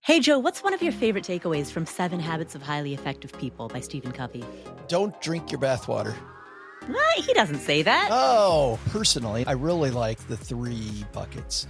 Hey, Joe, what's one of your favorite takeaways from 7 Habits of Highly Effective People by Stephen Covey? Don't drink your bathwater. He doesn't say that. Oh, personally, I really like the 3 buckets.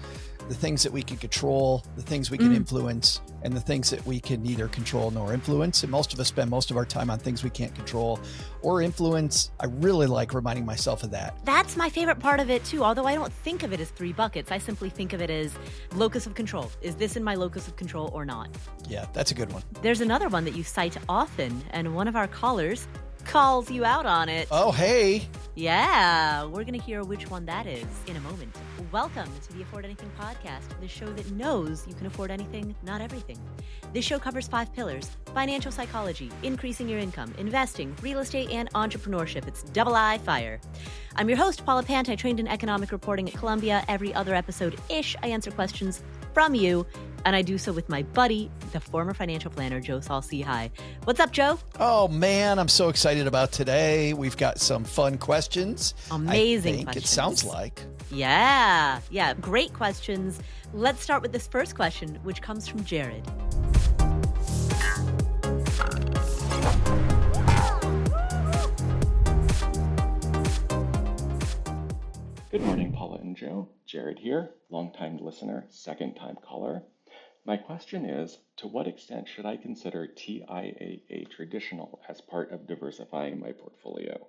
The things that we can control, the things we can influence, and the things that we can neither control nor influence. And most of us spend most of our time on things we can't control or influence. I really like reminding myself of that. That's my favorite part of it, too, although I don't think of it as 3 buckets. I simply think of it as locus of control. Is this in my locus of control or not? Yeah, that's a good one. There's another one that you cite often, and one of our callers calls you out on it. Oh, hey. Yeah, we're going to hear which one that is in a moment. Welcome to the Afford Anything podcast, the show that knows you can afford anything, not everything. This show covers 5 pillars: financial psychology, increasing your income, investing, real estate, and entrepreneurship. It's double I fire. I'm your host, Paula Pant. I trained in economic reporting at Columbia. Every other episode-ish, I answer questions from you, and I do so with my buddy, the former financial planner, Joe Saul-Sehy. What's up, Joe? Oh, man, I'm so excited about today. We've got some fun questions. Amazing I think questions. It sounds like. Yeah, great questions. Let's start with this first question, which comes from Jared. Good morning, Paula and Joe. Jared here, longtime listener, second-time caller. My question is, to what extent should I consider TIAA Traditional as part of diversifying my portfolio?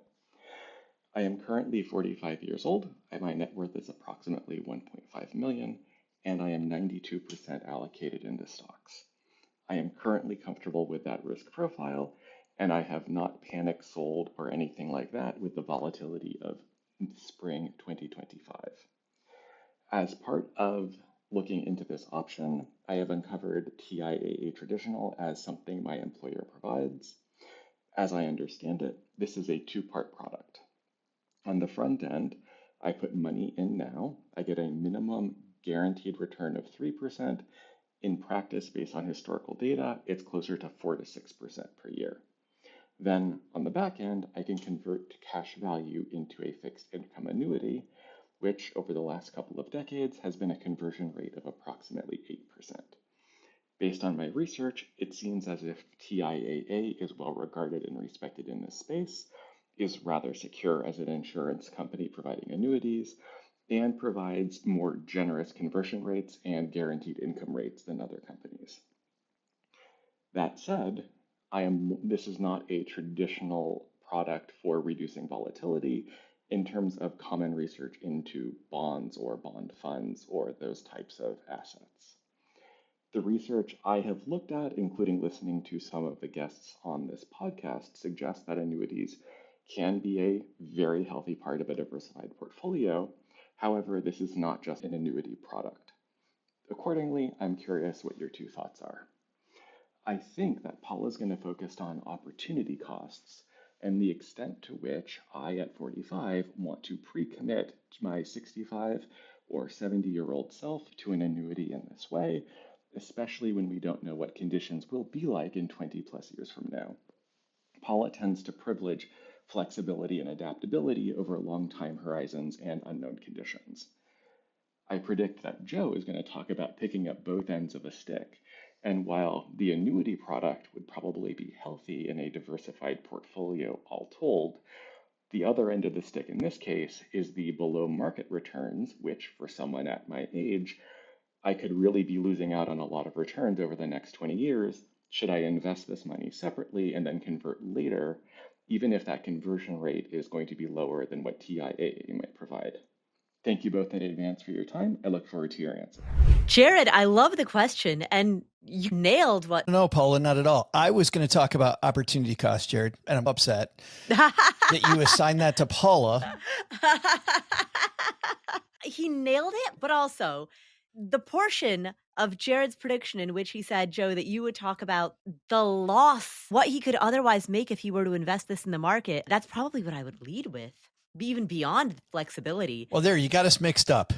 I am currently 45 years old, and my net worth is approximately $1.5 million, and I am 92% allocated into stocks. I am currently comfortable with that risk profile, and I have not panic sold or anything like that with the volatility of spring 2025. As part of looking into this option, I have uncovered TIAA Traditional as something my employer provides. As I understand it, this is a 2-part product. On the front end, I put money in now. I get a minimum guaranteed return of 3%. In practice, based on historical data, it's closer to 4 to 6% per year. Then on the back end, I can convert cash value into a fixed income annuity, which over the last couple of decades has been a conversion rate of approximately 8%. Based on my research, it seems as if TIAA is well regarded and respected in this space, is rather secure as an insurance company providing annuities, and provides more generous conversion rates and guaranteed income rates than other companies. That said, this is not a traditional product for reducing volatility in terms of common research into bonds or bond funds or those types of assets. The research I have looked at, including listening to some of the guests on this podcast, suggests that annuities can be a very healthy part of a diversified portfolio. However, this is not just an annuity product. Accordingly, I'm curious what your 2 thoughts are. I think that Paula is going to focus on opportunity costs and the extent to which I, at 45, want to pre-commit my 65 or 70-year-old self to an annuity in this way, especially when we don't know what conditions will be like in 20 plus years from now. Paula tends to privilege flexibility and adaptability over long time horizons and unknown conditions. I predict that Joe is going to talk about picking up both ends of a stick. And while the annuity product would probably be healthy in a diversified portfolio all told, the other end of the stick in this case is the below market returns, which for someone at my age, I could really be losing out on a lot of returns over the next 20 years should I invest this money separately and then convert later, even if that conversion rate is going to be lower than what TIAA might provide. Thank you both in advance for your time. I look forward to your answer. Jared, I love the question, and you nailed what... No, Paula, not at all. I was going to talk about opportunity cost, Jared, and I'm upset that you assigned that to Paula. He nailed it, but also the portion of Jared's prediction in which he said, Joe, that you would talk about the loss, what he could otherwise make if he were to invest this in the market, that's probably what I would lead with, even beyond flexibility. Well, there, you got us mixed up.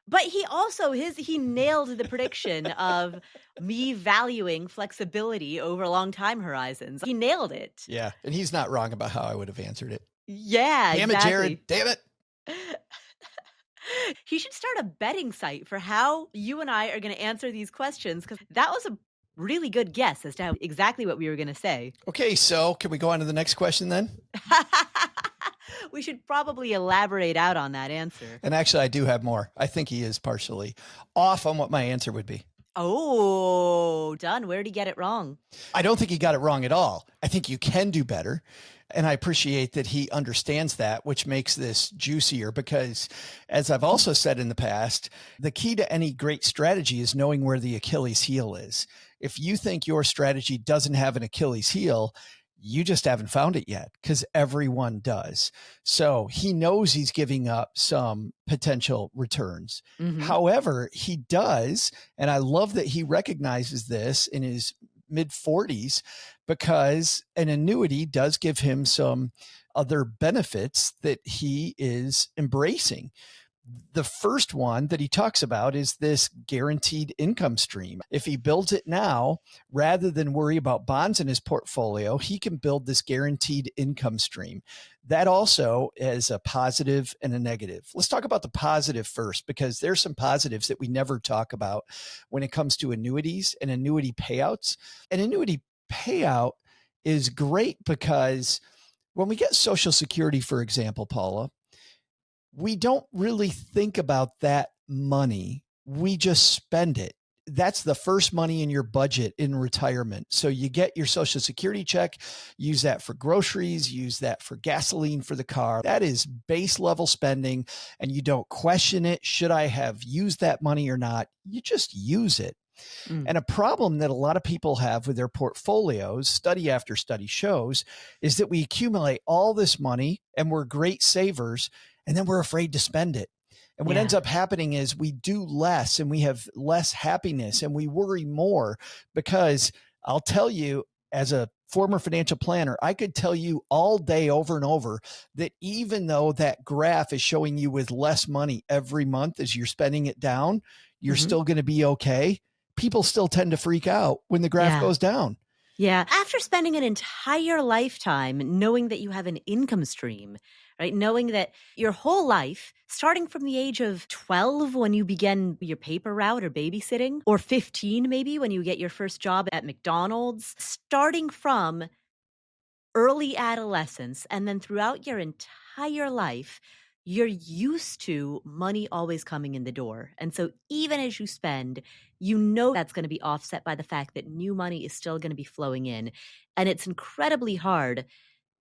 But he also, he nailed the prediction of me valuing flexibility over long time horizons. He nailed it. Yeah, and he's not wrong about how I would have answered it. Yeah, Damn exactly. it, Jared. Damn it. He should start a betting site for how you and I are going to answer these questions because that was a really good guess as to exactly what we were going to say. Okay, so can we go on to the next question then? We should probably elaborate out on that answer. And actually, I do have more. I think he is partially off on what my answer would be. Oh, done. Where did he get it wrong? I don't think he got it wrong at all. I think you can do better. And I appreciate that he understands that, which makes this juicier because, as I've also said in the past, the key to any great strategy is knowing where the Achilles heel is. If you think your strategy doesn't have an Achilles heel, you just haven't found it yet because everyone does. So he knows he's giving up some potential returns. Mhm. However, he does, and I love that he recognizes this in his mid 40s because an annuity does give him some other benefits that he is embracing. The first one that he talks about is this guaranteed income stream. If he builds it now, rather than worry about bonds in his portfolio, he can build this guaranteed income stream. That also is a positive and a negative. Let's talk about the positive first, because there's some positives that we never talk about when it comes to annuities and annuity payouts. An annuity payout is great because when we get Social Security, for example, Paula, we don't really think about that money. We just spend it. That's the first money in your budget in retirement. So you get your Social Security check, use that for groceries, use that for gasoline for the car. That is base level spending, and you don't question it. Should I have used that money or not? You just use it. And a problem that a lot of people have with their portfolios, study after study shows, is that we accumulate all this money and we're great savers, and then we're afraid to spend it. And what ends up happening is we do less and we have less happiness and we worry more because I'll tell you, as a former financial planner, I could tell you all day over and over that even though that graph is showing you with less money every month as you're spending it down, you're still going to be okay. People still tend to freak out when the graph goes down. Yeah. After spending an entire lifetime knowing that you have an income stream, right? Knowing that your whole life, starting from the age of 12 when you begin your paper route or babysitting, or 15 maybe when you get your first job at McDonald's, starting from early adolescence and then throughout your entire life, you're used to money always coming in the door. And so even as you spend, you know that's going to be offset by the fact that new money is still going to be flowing in. And it's incredibly hard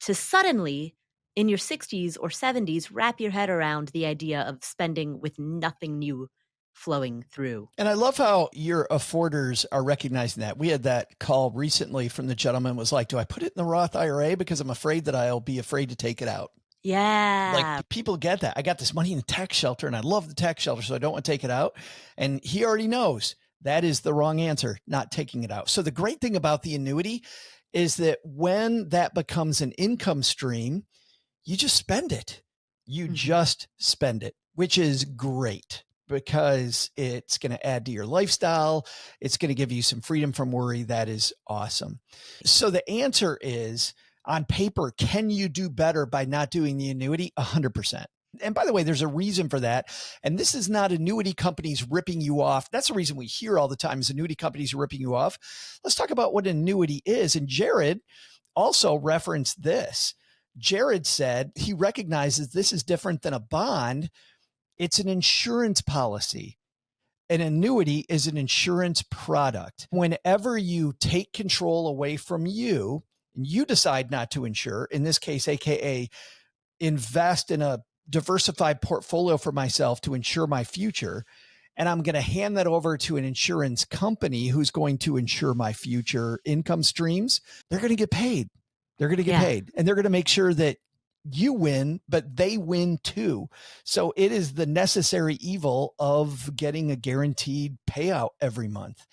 to suddenly, in your 60s or 70s, wrap your head around the idea of spending with nothing new flowing through. And I love how your afforders are recognizing that. We had that call recently from the gentleman was like, do I put it in the Roth IRA because I'm afraid that I'll be afraid to take it out? Yeah. Like people get that. I got this money in the tax shelter and I love the tax shelter, so I don't want to take it out. And he already knows that is the wrong answer, not taking it out. So the great thing about the annuity is that when that becomes an income stream, you just spend it. You just spend it, which is great because it's going to add to your lifestyle. It's going to give you some freedom from worry. That is awesome. So the answer is, on paper, can you do better by not doing the annuity? 100%. And by the way, there's a reason for that. And this is not annuity companies ripping you off. That's the reason we hear all the time is annuity companies are ripping you off. Let's talk about what an annuity is. And Jared also referenced this. Jared said he recognizes this is different than a bond. It's an insurance policy. An annuity is an insurance product. Whenever you take control away from you, and you decide not to insure, in this case, AKA invest in a diversified portfolio for myself to insure my future, and I'm going to hand that over to an insurance company who's going to insure my future income streams, they're going to get paid. They're going to get paid, and they're going to make sure that you win, but they win too. So it is the necessary evil of getting a guaranteed payout every month.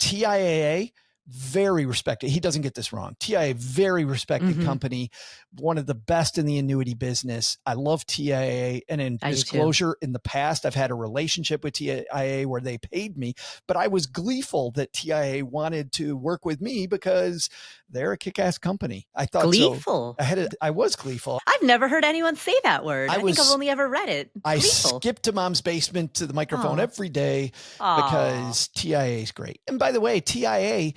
TIAA very respected. He doesn't get this wrong. TIAA, very respected company, one of the best in the annuity business. I love TIAA. And in disclosure, in the past, I've had a relationship with TIAA where they paid me, but I was gleeful that TIAA wanted to work with me because they're a kick-ass company. I thought gleeful. So. I was gleeful. I've never heard anyone say that word. I think I've only ever read it. I gleeful. skipped to mom's basement to the microphone every day because TIAA is great. And by the way, TIAA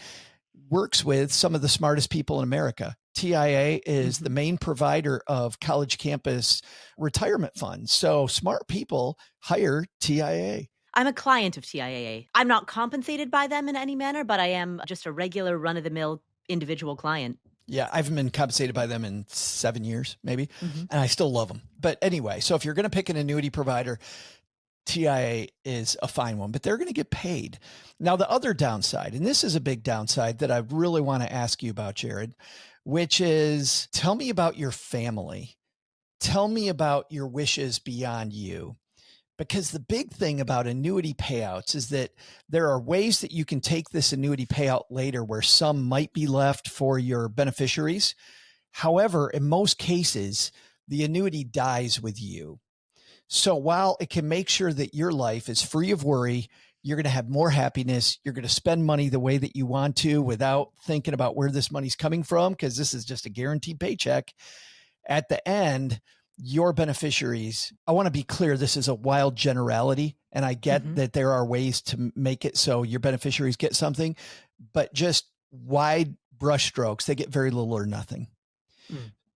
works with some of the smartest people in America. TIAA is the main provider of college campus retirement funds. So smart people hire TIAA. I'm a client of TIAA. I'm not compensated by them in any manner, but I am just a regular run-of-the-mill individual client. Yeah, I haven't been compensated by them in 7 years, maybe, and I still love them. But anyway, so if you're going to pick an annuity provider, TIAA is a fine one, but they're going to get paid. Now, the other downside, and this is a big downside that I really want to ask you about, Jared, which is tell me about your family. Tell me about your wishes beyond you. Because the big thing about annuity payouts is that there are ways that you can take this annuity payout later where some might be left for your beneficiaries. However, in most cases, the annuity dies with you. So while it can make sure that your life is free of worry, you're going to have more happiness. You're going to spend money the way that you want to without thinking about where this money's coming from, because this is just a guaranteed paycheck. At the end, your beneficiaries, I want to be clear, this is a wild generality, and I get that there are ways to make it so your beneficiaries get something, but just wide brushstrokes, they get very little or nothing.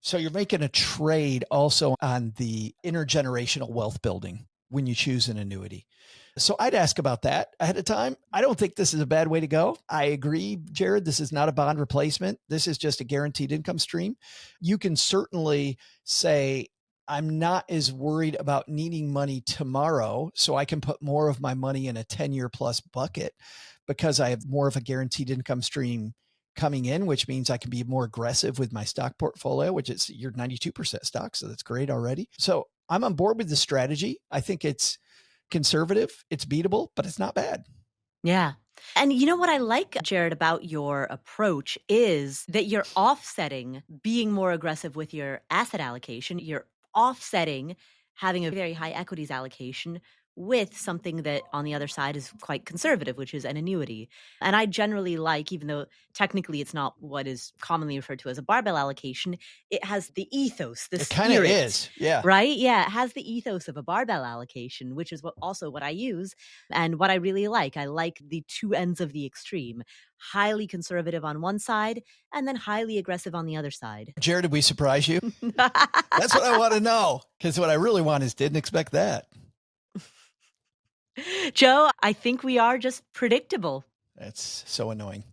So you're making a trade also on the intergenerational wealth building when you choose an annuity. So I'd ask about that ahead of time. I don't think this is a bad way to go. I agree, Jared, this is not a bond replacement. This is just a guaranteed income stream. You can certainly say, I'm not as worried about needing money tomorrow, so I can put more of my money in a 10-year plus bucket because I have more of a guaranteed income stream coming in, which means I can be more aggressive with my stock portfolio, which is your 92% stock. So that's great already. So I'm on board with the strategy. I think it's conservative, it's beatable, but it's not bad. Yeah. And you know what I like, Jared, about your approach is that you're offsetting being more aggressive with your asset allocation. You're offsetting having a very high equities allocation with something that on the other side is quite conservative, which is an annuity. And I generally like, even though technically it's not what is commonly referred to as a barbell allocation, it has the ethos, the spirit. It kind of is, yeah. Right? Yeah, it has the ethos of a barbell allocation, which is also what I use and what I really like. I like the two ends of the extreme, highly conservative on one side and then highly aggressive on the other side. Jared, did we surprise you? That's what I want to know, because what I really want is didn't expect that. Joe, I think we are just predictable. That's so annoying.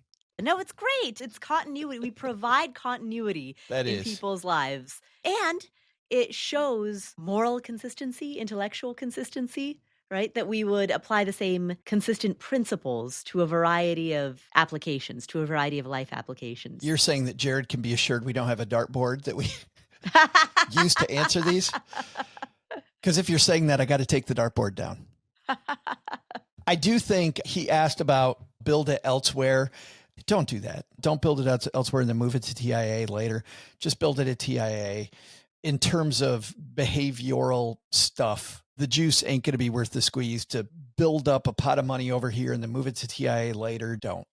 No, it's great. It's continuity. We provide continuity in people's lives. And it shows moral consistency, intellectual consistency, right? That we would apply the same consistent principles to a variety of applications, to a variety of life applications. You're saying that Jared can be assured we don't have a dartboard that we use to answer these? Because if you're saying that, I got to take the dartboard down. I do think he asked about build it elsewhere. Don't do that. Don't build it elsewhere and then move it to TIAA later. Just build it at TIAA. In terms of behavioral stuff, the juice ain't going to be worth the squeeze to build up a pot of money over here and then move it to TIAA later. Don't.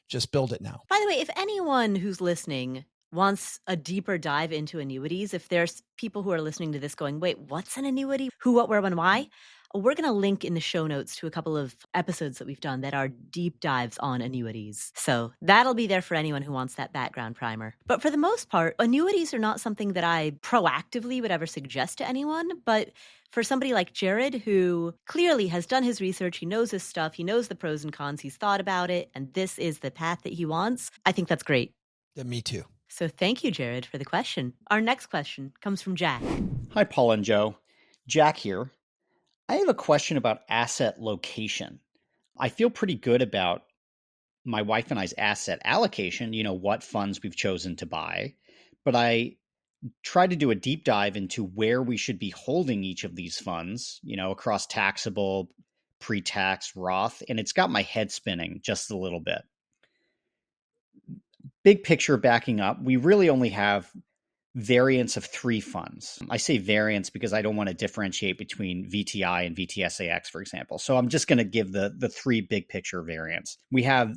Just build it now. By the way, if anyone who's listening wants a deeper dive into annuities, if there's people who are listening to this going, wait, what's an annuity? Who, what, where, when, why? We're going to link in the show notes to a couple of episodes that we've done that are deep dives on annuities. So that'll be there for anyone who wants that background primer. But for the most part, annuities are not something that I proactively would ever suggest to anyone. But for somebody like Jared, who clearly has done his research, he knows his stuff, he knows the pros and cons, he's thought about it, and this is the path that he wants, I think that's great. Me too. So thank you, Jared, for the question. Our next question comes from Jack. Hi, Paul and Joe. Jack here. I have a question about asset location. I feel pretty good about my wife and I's asset allocation, what funds we've chosen to buy, but I try to do a deep dive into where we should be holding each of these funds, across taxable, pre-tax, Roth, and it's got my head spinning just a little bit. big picture backing up, we really only have variants of 3 funds. I say variants because I don't want to differentiate between VTI and VTSAX, for example. So I'm just going to give the 3 big picture variants. We have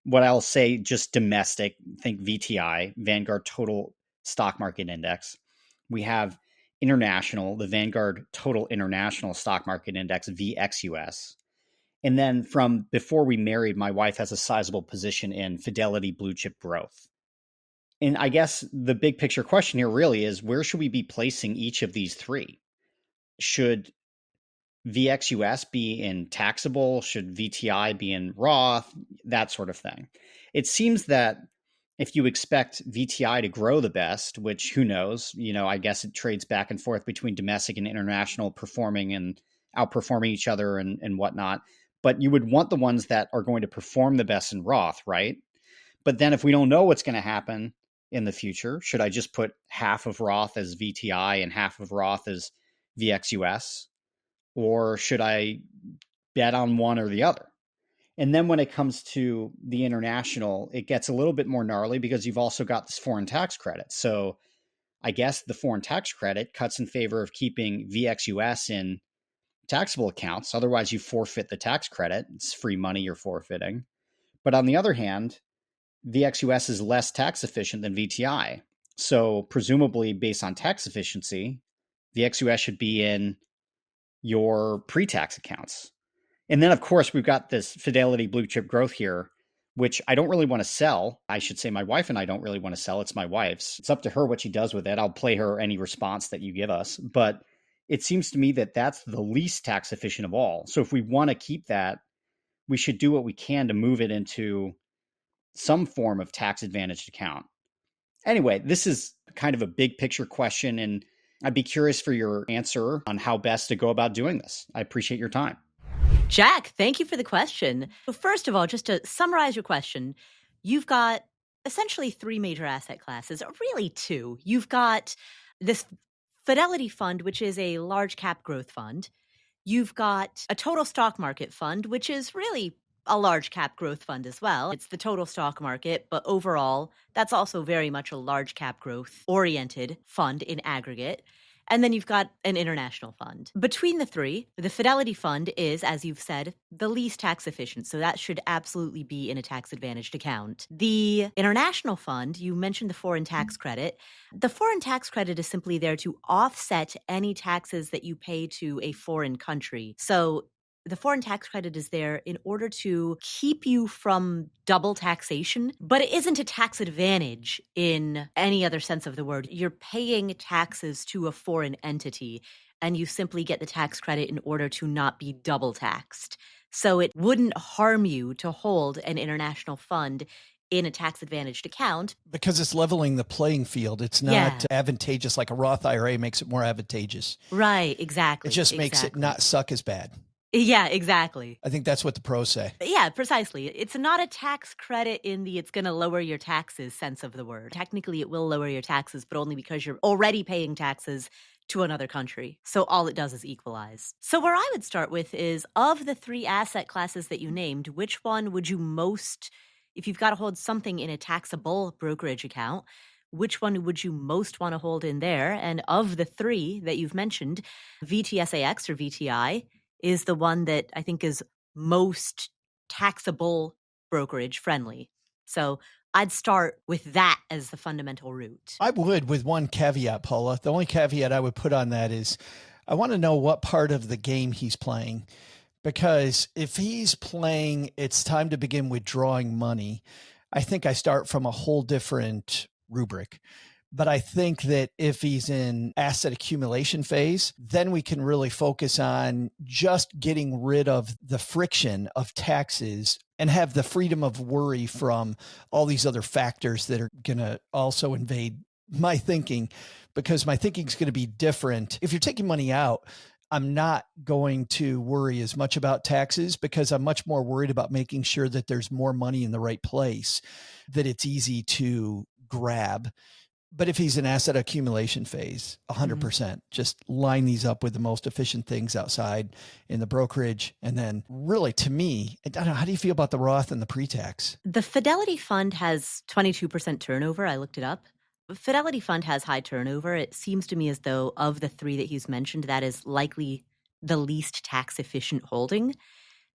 what I'll say just domestic, think VTI, Vanguard Total Stock Market Index. We have international, the Vanguard Total International Stock Market Index, VXUS. And then from before we married, my wife has a sizable position in Fidelity Blue Chip Growth. And I guess the big picture question here really is, where should we be placing each of these 3? Should VXUS be in taxable? Should VTI be in Roth? That sort of thing. It seems that if you expect VTI to grow the best, which who knows, I guess it trades back and forth between domestic and international performing and outperforming each other and whatnot. But you would want the ones that are going to perform the best in Roth, right? But then if we don't know what's going to happen in the future, should I just put half of Roth as VTI and half of Roth as VXUS? Or should I bet on one or the other? And then when it comes to the international, it gets a little bit more gnarly because you've also got this foreign tax credit. So I guess the foreign tax credit cuts in favor of keeping VXUS in taxable accounts. Otherwise, you forfeit the tax credit. It's free money you're forfeiting. But on the other hand, VXUS is less tax efficient than VTI. So presumably based on tax efficiency, VXUS should be in your pre-tax accounts. And then, of course, we've got this Fidelity Blue Chip Growth here, which I don't really want to sell. I should say my wife and I don't really want to sell. It's my wife's. It's up to her what she does with it. I'll play her any response that you give us. But it seems to me that that's the least tax efficient of all. So if we want to keep that, we should do what we can to move it into some form of tax advantaged account. Anyway, this is kind of a big picture question, and I'd be curious for your answer on how best to go about doing this. I appreciate your time. Jack, thank you for the question. So first of all, just to summarize your question, you've got essentially 3 major asset classes, or really 2. You've got this Fidelity fund, which is a large cap growth fund. You've got a total stock market fund, which is really a large cap growth fund as well. It's the total stock market, but overall, that's also very much a large cap growth oriented fund in aggregate. And then you've got an international fund. Between the 3, the Fidelity fund is, as you've said, the least tax efficient. So that should absolutely be in a tax advantaged account. The international fund, you mentioned the foreign tax credit. The foreign tax credit is simply there to offset any taxes that you pay to a foreign country. So the foreign tax credit is there in order to keep you from double taxation, but it isn't a tax advantage in any other sense of the word. You're paying taxes to a foreign entity, and you simply get the tax credit in order to not be double taxed. So it wouldn't harm you to hold an international fund in a tax advantaged account. Because it's leveling the playing field. It's not advantageous like a Roth IRA makes it more advantageous. Right, exactly. It just makes it not suck as bad. Yeah, exactly. I think that's what the pros say. Yeah, precisely. It's not a tax credit in the it's going to lower your taxes sense of the word. Technically, it will lower your taxes, but only because you're already paying taxes to another country. So all it does is equalize. So where I would start with is, of the 3 asset classes that you named, which one would you most, if you've got to hold something in a taxable brokerage account, which one would you most want to hold in there? And of the 3 that you've mentioned, VTSAX or VTI is the one that I think is most taxable brokerage friendly. So I'd start with that as the fundamental route. I would, with one caveat, Paula. The only caveat I would put on that is I want to know what part of the game he's playing. Because if he's playing, it's time to begin withdrawing money, I think I start from a whole different rubric. But I think that if he's in asset accumulation phase, then we can really focus on just getting rid of the friction of taxes and have the freedom of worry from all these other factors that are going to also invade my thinking, because my thinking is going to be different. If you're taking money out, I'm not going to worry as much about taxes because I'm much more worried about making sure that there's more money in the right place, that it's easy to grab. But if he's in asset accumulation phase, 100%, just line these up with the most efficient things outside in the brokerage. And then really, to me, I don't know, how do you feel about the Roth and the pre-tax? The Fidelity Fund has 22% turnover. I looked it up. Fidelity Fund has high turnover. It seems to me as though of the three that he's mentioned, that is likely the least tax efficient holding.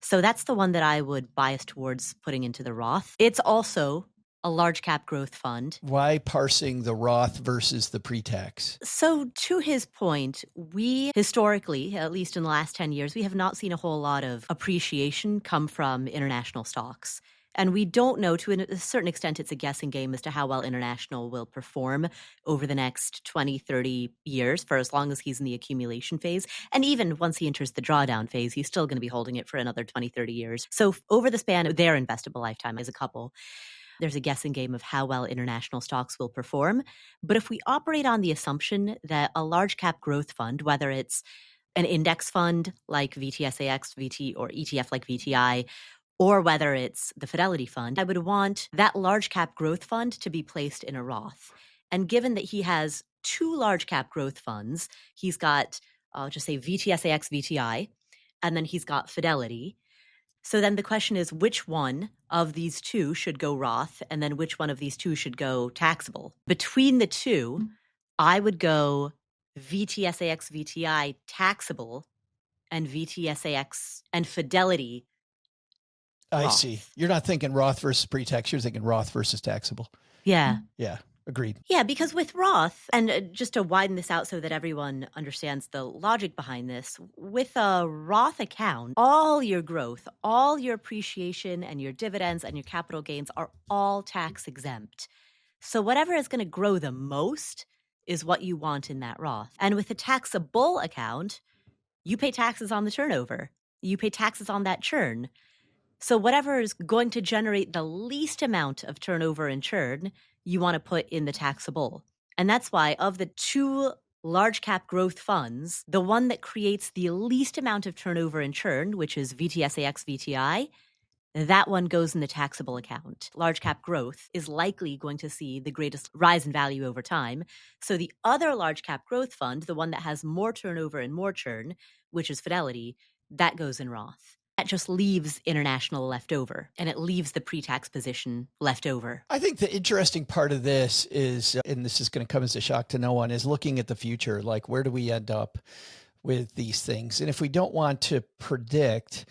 So that's the one that I would bias towards putting into the Roth. It's also a large cap growth fund. Why parsing the Roth versus the pre-tax? So to his point, we historically, at least in the last 10 years, we have not seen a whole lot of appreciation come from international stocks. And we don't know, to a certain extent, it's a guessing game as to how well international will perform over the next 20, 30 years, for as long as he's in the accumulation phase. And even once he enters the drawdown phase, he's still going to be holding it for another 20, 30 years. So over the span of their investable lifetime as a couple, there's a guessing game of how well international stocks will perform. But if we operate on the assumption that a large cap growth fund, whether it's an index fund like VTSAX, VT, or ETF like VTI, or whether it's the Fidelity Fund, I would want that large cap growth fund to be placed in a Roth. And given that he has two large cap growth funds, he's got, I'll just say VTSAX, VTI, and then he's got Fidelity. So then the question is, which one of these two should go Roth, and then which one of these two should go taxable? Between the two, I would go VTSAX, VTI taxable, and VTSAX and Fidelity I Roth. see. You're not thinking Roth versus pre-tax. You're thinking Roth versus taxable. Yeah. Yeah. Agreed. Yeah, because with Roth, and just to widen this out so that everyone understands the logic behind this, with a Roth account, all your growth, all your appreciation and your dividends and your capital gains are all tax exempt. So whatever is going to grow the most is what you want in that Roth. And with a taxable account, you pay taxes on the turnover. You pay taxes on that churn. So whatever is going to generate the least amount of turnover and churn, you want to put in the taxable. And that's why of the two large cap growth funds, the one that creates the least amount of turnover and churn, which is VTSAX VTI, that one goes in the taxable account. Large cap growth is likely going to see the greatest rise in value over time. So the other large cap growth fund, the one that has more turnover and more churn, which is Fidelity, that goes in Roth. That just leaves international left over, and it leaves the pre-tax position left over. I think the interesting part of this is, and this is going to come as a shock to no one, is looking at the future. Like, where do we end up with these things? And if we don't want to predict,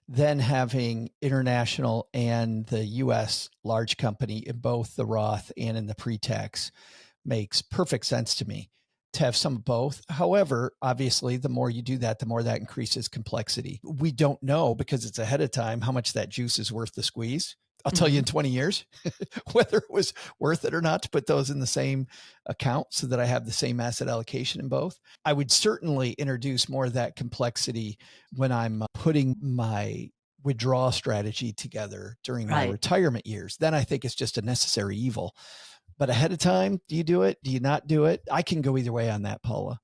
then having international and the U.S. large company in both the Roth and in the pre-tax makes perfect sense to me, to have some of both. However, obviously, the more you do that, the more that increases complexity. We don't know, because it's ahead of time, how much that juice is worth the squeeze. I'll tell you in 20 years whether it was worth it or not to put those in the same account so that I have the same asset allocation in both. I would certainly introduce more of that complexity when I'm putting my withdrawal strategy together during my retirement years. Then I think it's just a necessary evil. But ahead of time, do you do it? Do you not do it? I can go either way on that, Paula.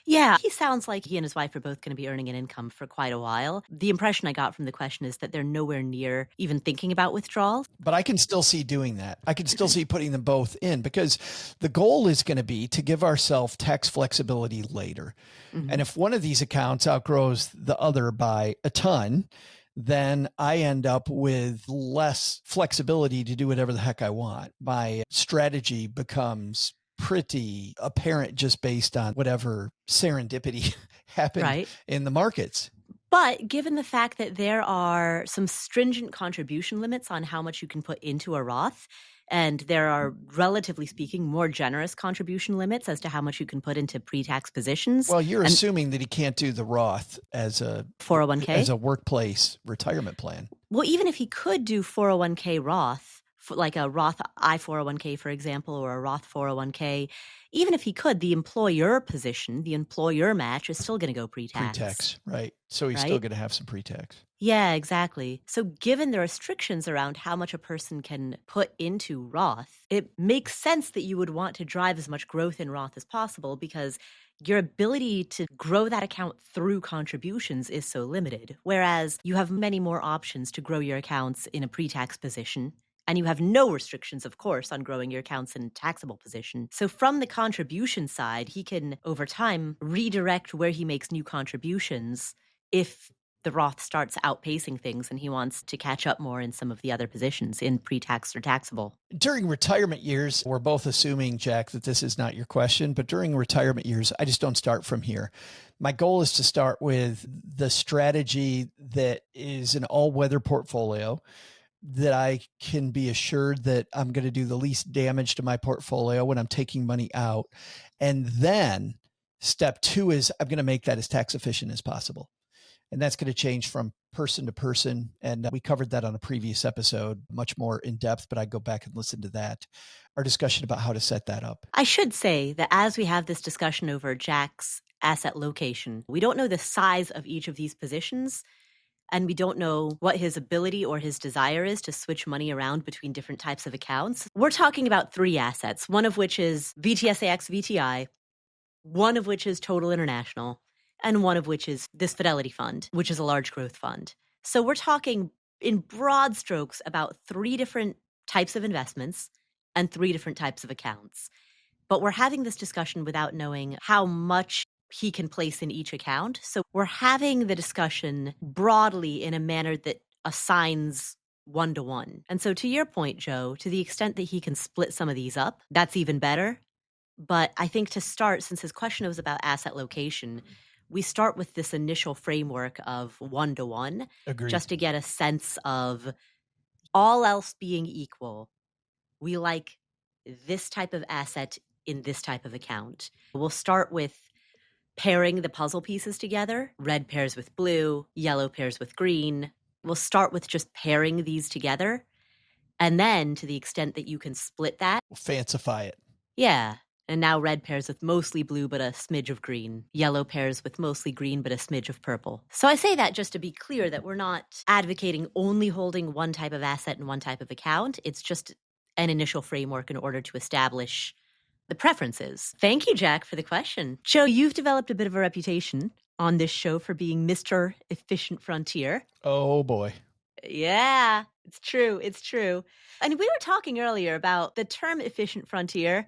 Yeah, he sounds like he and his wife are both going to be earning an income for quite a while. The impression I got from the question is that they're nowhere near even thinking about withdrawal. But I can still see doing that. I can still see putting them both in, because the goal is going to be to give ourselves tax flexibility later. Mm-hmm. And if one of these accounts outgrows the other by a ton, then I end up with less flexibility to do whatever the heck I want. My strategy becomes pretty apparent just based on whatever serendipity happened in the markets. But given the fact that there are some stringent contribution limits on how much you can put into a Roth, and there are, relatively speaking, more generous contribution limits as to how much you can put into pre-tax positions. Well, you're assuming that he can't do the Roth as a 401k, as a workplace retirement plan. Well, even if he could do 401k Roth, like a Roth I-401k, for example, or a Roth 401k, even if he could, the employer position, the employer match is still going to go pre-tax. Pre-tax, right. So he's still going to have some pre-tax. Yeah, exactly. So given the restrictions around how much a person can put into Roth, it makes sense that you would want to drive as much growth in Roth as possible, because your ability to grow that account through contributions is so limited. Whereas you have many more options to grow your accounts in a pre-tax position. And you have no restrictions, of course, on growing your accounts in taxable position. So from the contribution side, he can, over time, redirect where he makes new contributions if the Roth starts outpacing things and he wants to catch up more in some of the other positions in pre-tax or taxable. During retirement years, we're both assuming, Jack, that this is not your question, but during retirement years, I just don't start from here. My goal is to start with the strategy that is an all-weather portfolio that I can be assured that I'm going to do the least damage to my portfolio when I'm taking money out. And then step two is I'm going to make that as tax efficient as possible. And that's going to change from person to person. And we covered that on a previous episode, much more in depth, but I'd go back and listen to that, our discussion about how to set that up. I should say that as we have this discussion over Jack's asset location, we don't know the size of each of these positions. And we don't know what his ability or his desire is to switch money around between different types of accounts. We're talking about 3 assets, one of which is VTSAX VTI, one of which is Total International, and one of which is this Fidelity Fund, which is a large growth fund. So we're talking in broad strokes about 3 different types of investments and 3 different types of accounts. But we're having this discussion without knowing how much he can place in each account. So we're having the discussion broadly in a manner that assigns 1-to-1. And so to your point, Joe, to the extent that he can split some of these up, that's even better. But I think to start, since his question was about asset location, we start with this initial framework of 1-to-1. Agreed. Just to get a sense of all else being equal, we like this type of asset in this type of account. We'll start with pairing the puzzle pieces together. Red pairs with blue, yellow pairs with green. We'll start with just pairing these together. And then to the extent that you can split that. We'll fancify it. Yeah. And now red pairs with mostly blue but a smidge of green. Yellow pairs with mostly green but a smidge of purple. So I say that just to be clear that we're not advocating only holding one type of asset in one type of account. It's just an initial framework in order to establish the preferences. Thank you, Jack, for the question. Joe, you've developed a bit of a reputation on this show for being Mr. Efficient Frontier. Oh, boy. Yeah, it's true. It's true. And we were talking earlier about the term efficient frontier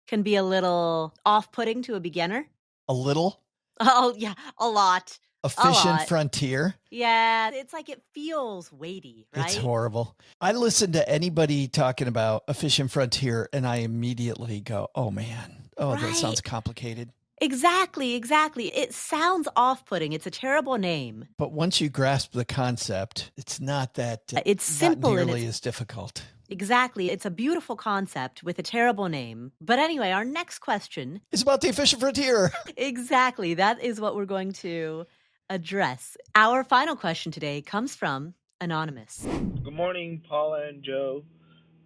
can be a little off-putting to a beginner. A little? Oh, yeah, a lot. Efficient frontier? Yeah, it's like it feels weighty, right? It's horrible. I listen to anybody talking about efficient frontier and I immediately go, oh man, that sounds complicated. Exactly. It sounds off-putting. It's a terrible name. But once you grasp the concept, it's not that it's simple, not nearly as difficult. Exactly. It's a beautiful concept with a terrible name. But anyway, our next question is about the efficient frontier. Exactly. That is what we're going to address. Our final question today comes from Anonymous. Good morning, Paula and Joe.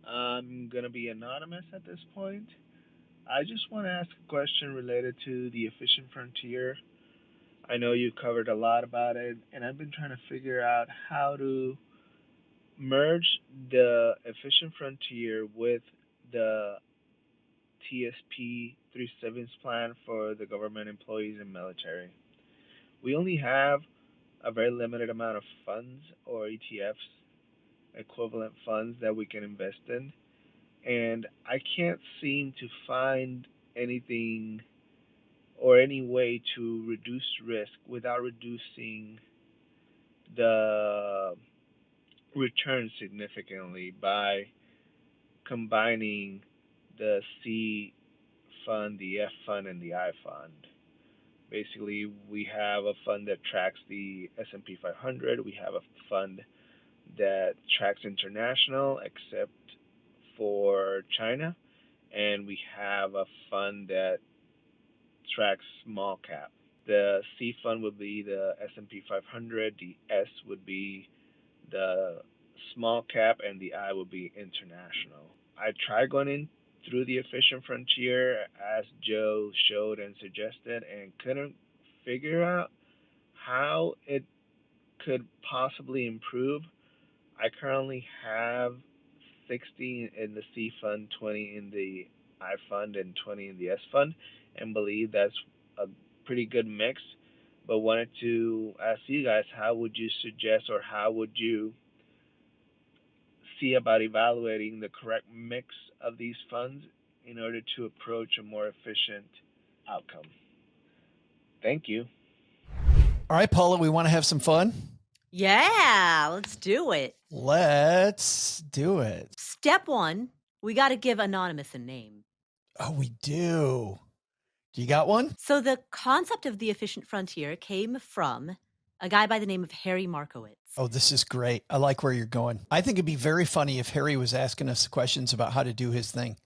I'm going to be anonymous at this point. I just want to ask a question related to the efficient frontier. I know you covered a lot about it, and I've been trying to figure out how to merge the efficient frontier with the TSP Thrift Savings Plan for the government employees and military. We only have a very limited amount of funds or ETFs, equivalent funds that we can invest in. And I can't seem to find anything or any way to reduce risk without reducing the return significantly by combining the C fund, the F fund, and the I fund. Basically, we have a fund that tracks the S&P 500. We have a fund that tracks international, except for China, and we have a fund that tracks small cap. The C fund would be the S&P 500, the S would be the small cap, and the I would be international. I tried going in through the efficient frontier as Joe showed and suggested and couldn't figure out how it could possibly improve. I currently have 60 in the C fund, 20 in the I fund, and 20 in the S fund, and believe that's a pretty good mix. But wanted to ask you guys, how would you suggest or how would you see about evaluating the correct mix of these funds in order to approach a more efficient outcome. Thank you. All right, Paula, we want to have some fun? Yeah, let's do it. Let's do it. Step one, we got to give Anonymous a name. Oh, we do. Do you got one? So the concept of the efficient frontier came from a guy by the name of Harry Markowitz. Oh, this is great. I like where you're going. I think it'd be very funny if Harry was asking us questions about how to do his thing.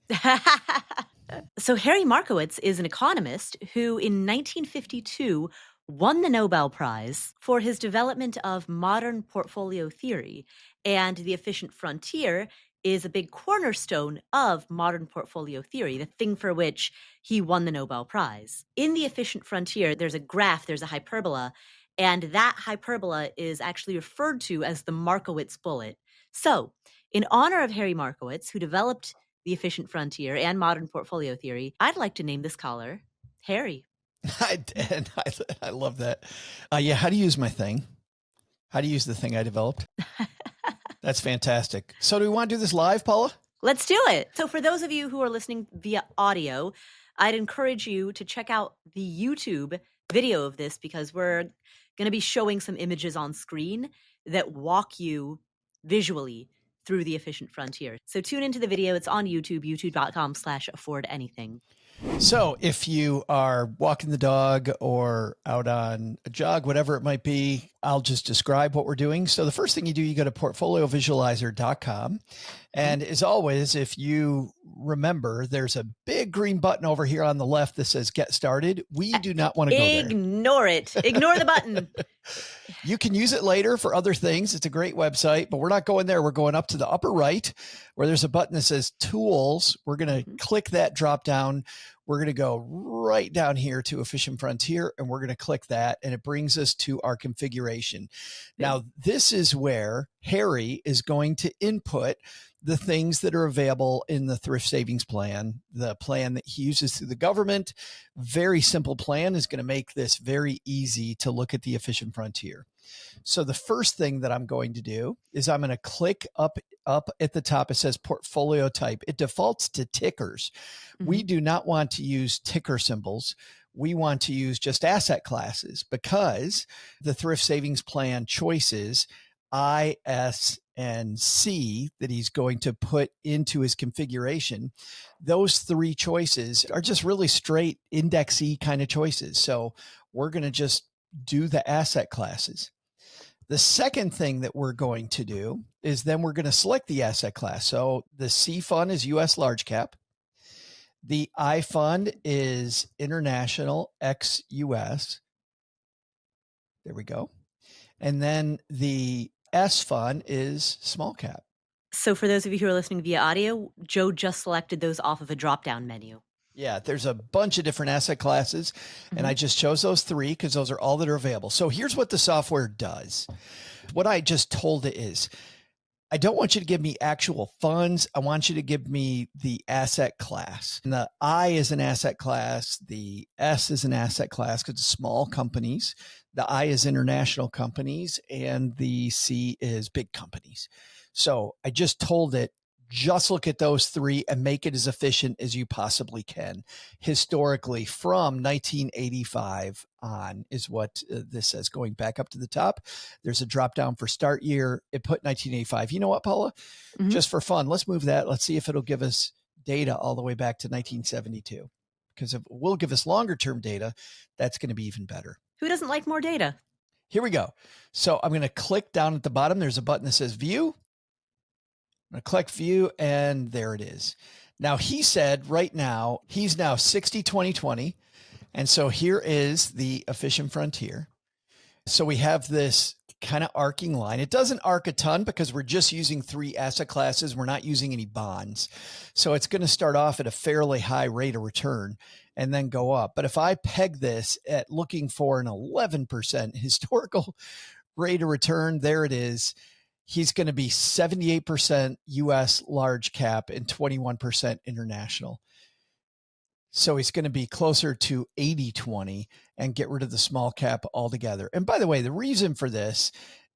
So Harry Markowitz is an economist who in 1952 won the Nobel Prize for his development of modern portfolio theory. And the efficient frontier is a big cornerstone of modern portfolio theory, the thing for which he won the Nobel Prize. In the efficient frontier, there's a graph, there's a hyperbola, and that hyperbola is actually referred to as the Markowitz bullet. So, in honor of Harry Markowitz, who developed the efficient frontier and modern portfolio theory, I'd like to name this caller Harry. I love that. Yeah, how to use my thing. How to use the thing I developed. That's fantastic. So do we want to do this live, Paula? Let's do it. So for those of you who are listening via audio, I'd encourage you to check out the YouTube video of this because we're going to be showing some images on screen that walk you visually through the efficient frontier. So tune into the video. It's on YouTube, youtube.com/affordanything. So if you are walking the dog or out on a jog, whatever it might be, I'll just describe what we're doing. So the first thing you do, you go to portfoliovisualizer.com. And as always, if you remember, there's a big green button over here on the left that says get started. We do not want to go there. Ignore it. Ignore the button. You can use it later for other things. It's a great website, but we're not going there. We're going up to the upper right where there's a button that says tools. We're going to click that drop down. We're going to go right down here to Efficient Frontier, and we're going to click that, and it brings us to our configuration. Now, this is where Harry is going to input the things that are available in the Thrift Savings Plan, the plan that he uses through the government. Very simple plan is going to make this very easy to look at the Efficient Frontier. So the first thing that I'm going to do is I'm going to click up at the top. It says portfolio type. It defaults to tickers. Mm-hmm. We do not want to use ticker symbols. We want to use just asset classes because the Thrift Savings Plan choices I, S, and C that he's going to put into his configuration, those three choices are just really straight indexy kind of choices. So we're going to just do the asset classes. The second thing that we're going to do is then we're going to select the asset class. So the C fund is US large cap. The I fund is international ex US. There we go. And then the S fund is small cap. So for those of you who are listening via audio, Joe just selected those off of a drop-down menu. Yeah, there's a bunch of different asset classes, and I just chose those three because those are all that are available. So here's what the software does. What I just told it is, I don't want you to give me actual funds. I want you to give me the asset class. And the I is an asset class. The S is an asset class because it's small companies. The I is international companies, and the C is big companies. So I just told it, just look at those three and make it as efficient as you possibly can. Historically, from 1985 on is what this says. Going back up to the top, there's a drop down for start year. It put 1985. You know what, Paula? Mm-hmm. Just for fun, let's move that. Let's see if it'll give us data all the way back to 1972. Because if it will give us longer term data, that's going to be even better. Who doesn't like more data? Here we go. So I'm going to click down at the bottom. There's a button that says view. I'm going to click view, and there it is. Now, he said right now, he's now 60, 20, 20. And so here is the efficient frontier. So we have this kind of arcing line. It doesn't arc a ton because we're just using three asset classes. We're not using any bonds. So it's going to start off at a fairly high rate of return and then go up. But if I peg this at looking for an 11% historical rate of return, there it is. He's going to be 78% US large cap and 21% international. So he's going to be closer to 80-20 and get rid of the small cap altogether. And by the way, the reason for this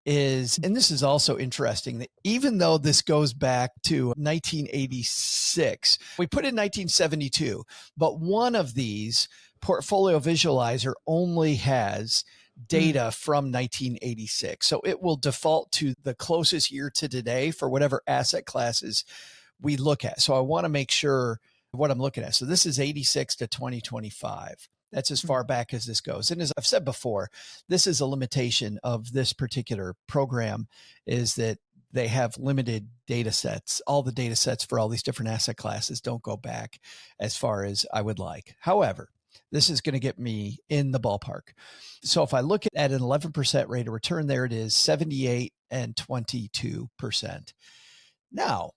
is, and this is also interesting, that even though this goes back to 1986, we put in 1972, but one of these, Portfolio Visualizer, only has data from 1986. So it will default to the closest year to today for whatever asset classes we look at. So I want to make sure what I'm looking at. So this is 86 to 2025. That's as far back as this goes. And as I've said before, this is a limitation of this particular program, is that they have limited data sets. All the data sets for all these different asset classes don't go back as far as I would like. However, this is going to get me in the ballpark. So if I look at an 11% rate of return, there it is, 78 and 22%. Now,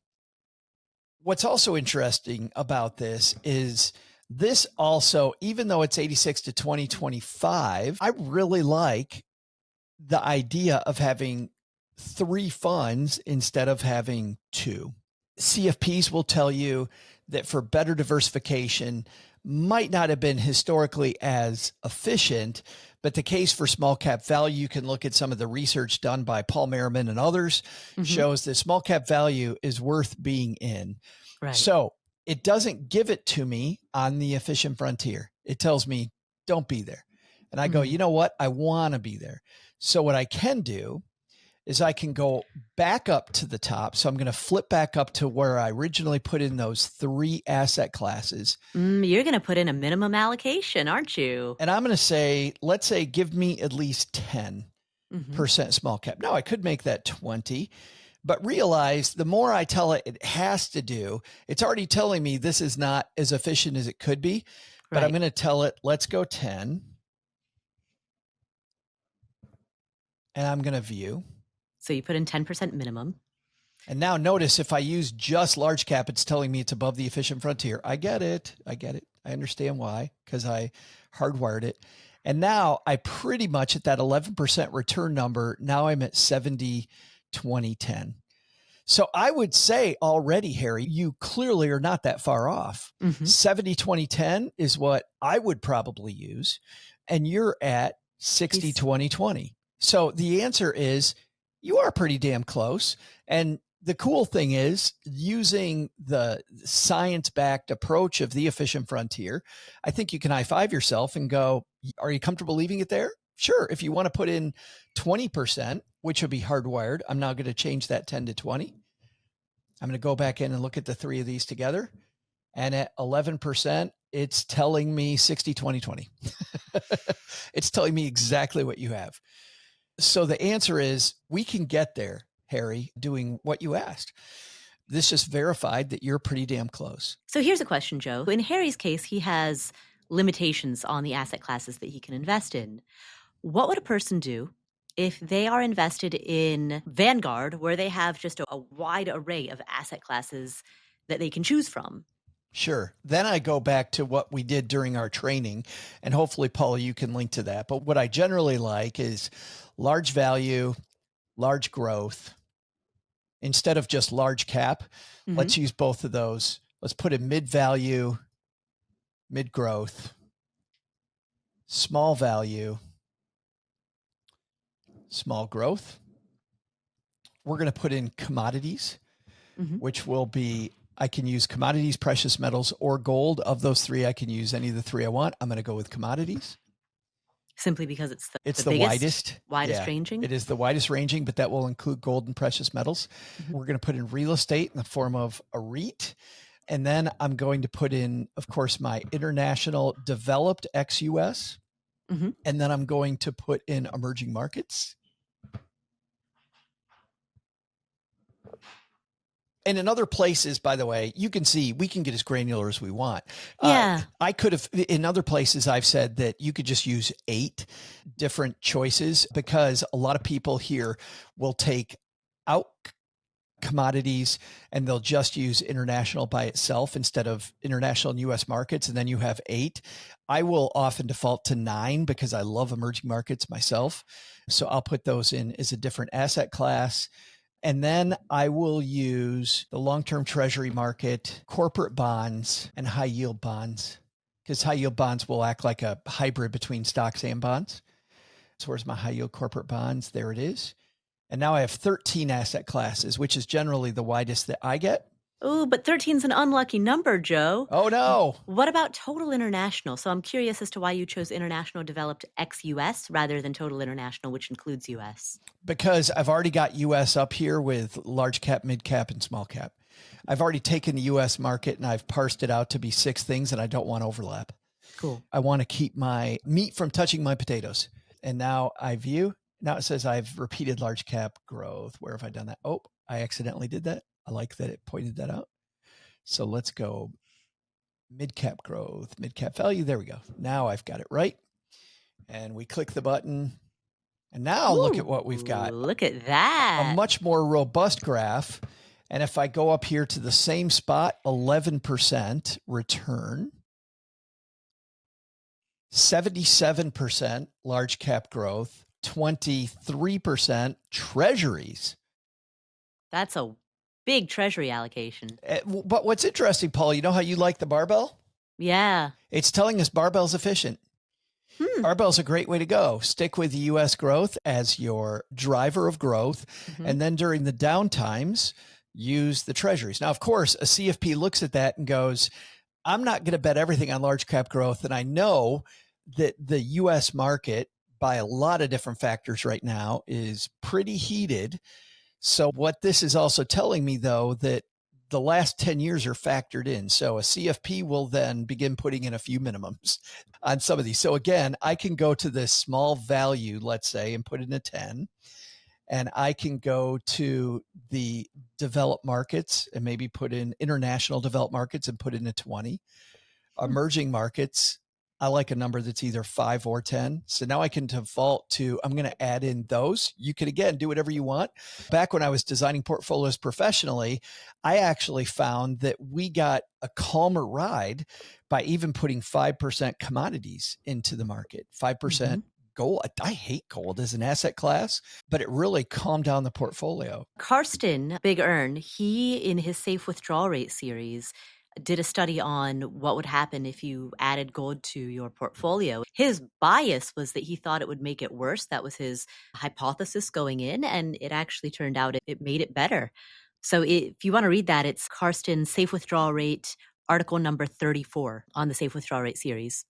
what's also interesting about this is this also, even though it's 86 to 2025, I really like the idea of having 3 funds instead of having 2. CFPs will tell you that for better diversification might not have been historically as efficient, but the case for small cap value, you can look at some of the research done by Paul Merriman and others, shows that small cap value is worth being in. Right. So it doesn't give it to me on the efficient frontier. It tells me, don't be there. And I go, you know what? I want to be there. So what I can do is I can go back up to the top. So I'm going to flip back up to where I originally put in those 3 asset classes. You're going to put in a minimum allocation, aren't you? And I'm going to say, let's say, give me at least 10% small cap. Now I could make that 20, but realize the more I tell it has to do, it's already telling me this is not as efficient as it could be, but I'm going to tell it, let's go 10. And I'm going to view. So you put in 10% minimum. And now notice if I use just large cap, it's telling me it's above the efficient frontier. I get it. I understand why, because I hardwired it. And now I pretty much at that 11% return number, now I'm at 70, 20, 10. So I would say already, Harry, you clearly are not that far off. 70, 20, 10 is what I would probably use. And you're at 60, 20, 20. So the answer is you are pretty damn close. And the cool thing is, using the science-backed approach of the efficient frontier, I think you can high-five yourself and go, are you comfortable leaving it there? Sure. If you want to put in 20%, which would be hardwired, I'm now going to change that 10 to 20. I'm going to go back in and look at the 3 of these together. And at 11%, it's telling me 60, 20, 20. It's telling me exactly what you have. So the answer is we can get there, Harry, doing what you asked. This just verified that you're pretty damn close. So here's a question, Joe. In Harry's case, he has limitations on the asset classes that he can invest in. What would a person do if they are invested in Vanguard, where they have just a wide array of asset classes that they can choose from? Sure. Then I go back to what we did during our training, and hopefully, Paul, you can link to that. But what I generally like is large value, large growth. Instead of just large cap, let's use both of those. Let's put in mid value, mid growth, small value, small growth. We're going to put in commodities, which will be, I can use commodities, precious metals, or gold. Of those 3, I can use any of the 3 I want. I'm going to go with commodities. Simply because it's the widest ranging? It is the widest ranging, but that will include gold and precious metals. We're going to put in real estate in the form of a REIT. And then I'm going to put in, of course, my international developed ex-US. And then I'm going to put in emerging markets. And in other places, by the way, you can see we can get as granular as we want. Yeah. I could have, in other places, I've said that you could just use 8 different choices, because a lot of people here will take out commodities and they'll just use international by itself instead of international and US markets. And then you have 8. I will often default to 9 because I love emerging markets myself. So I'll put those in as a different asset class. And then I will use the long-term treasury market, corporate bonds, and high yield bonds, because high yield bonds will act like a hybrid between stocks and bonds. So where's my high yield corporate bonds? There it is. And now I have 13 asset classes, which is generally the widest that I get. Oh, but 13's an unlucky number, Joe. Oh, no. What about total international? So I'm curious as to why you chose international developed ex-US rather than total international, which includes US. Because I've already got US up here with large cap, mid cap, and small cap. I've already taken the US market and I've parsed it out to be 6 things, and I don't want overlap. Cool. I want to keep my meat from touching my potatoes. And now now it says I've repeated large cap growth. Where have I done that? Oh, I accidentally did that. I like that it pointed that out. So let's go mid cap growth, mid cap value. There we go. Now I've got it right. And we click the button. And now look at what we've got. Look at that. A much more robust graph. And if I go up here to the same spot, 11% return, 77% large cap growth, 23% treasuries. That's a big treasury allocation. But what's interesting, Paul, you know how you like the barbell? Yeah. It's telling us barbell's efficient. Barbell's a great way to go. Stick with the U.S. growth as your driver of growth. And then during the down times, use the treasuries. Now, of course, a CFP looks at that and goes, I'm not going to bet everything on large cap growth. And I know that the U.S. market, by a lot of different factors right now, is pretty heated. So what this is also telling me, though, that the last 10 years are factored in. So a CFP will then begin putting in a few minimums on some of these. So again, I can go to this small value, let's say, and put in a 10. And I can go to the developed markets and maybe put in international developed markets and put in a 20. Emerging markets, I like a number that's either 5 or 10. So now I can default to, I'm going to add in those. You can, again, do whatever you want. Back when I was designing portfolios professionally, I actually found that we got a calmer ride by even putting 5% commodities into the market, 5% gold. I hate gold as an asset class, but it really calmed down the portfolio. Karsten Big Earn, he, in his Safe Withdrawal Rate series, did a study on what would happen if you added gold to your portfolio. His bias was that he thought it would make it worse. That was his hypothesis going in, and it actually turned out it made it better. So if you want to read that, it's Karsten's Safe Withdrawal Rate, article number 34 on the Safe Withdrawal Rate series.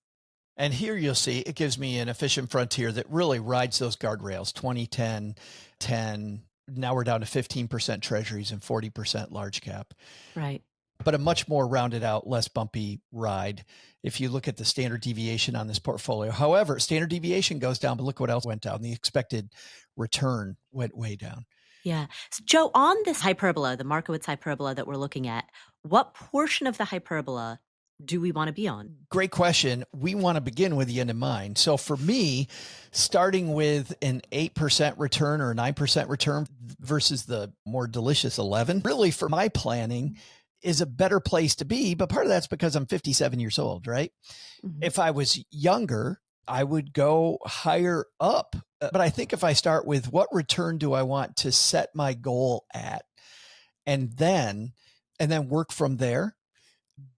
And here you'll see it gives me an efficient frontier that really rides those guardrails, 20, 10, 10. Now we're down to 15% treasuries and 40% large cap. Right. But a much more rounded out, less bumpy ride if you look at the standard deviation on this portfolio. However, standard deviation goes down, but look what else went down. The expected return went way down. Yeah. So Joe, on this hyperbola, the Markowitz hyperbola that we're looking at, what portion of the hyperbola do we want to be on? Great question. We want to begin with the end in mind. So for me, starting with an 8% return or a 9% return versus the more delicious 11, really for my planning is a better place to be. But part of that's because I'm 57 years old, right? If I was younger, I would go higher up. But I think if I start with what return do I want to set my goal at, and then work from there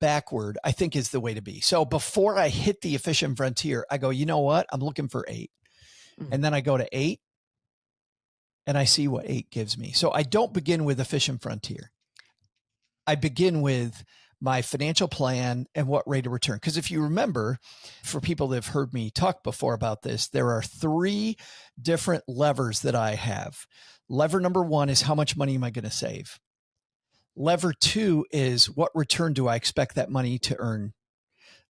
backward, I think is the way to be. So before I hit the efficient frontier, I go, you know what? I'm looking for 8. And then I go to 8 and I see what 8 gives me. So I don't begin with efficient frontier. I begin with my financial plan and what rate of return. Because if you remember, for people that have heard me talk before about this, there are 3 different levers that I have. Lever number 1 is how much money am I going to save? Lever 2 is what return do I expect that money to earn?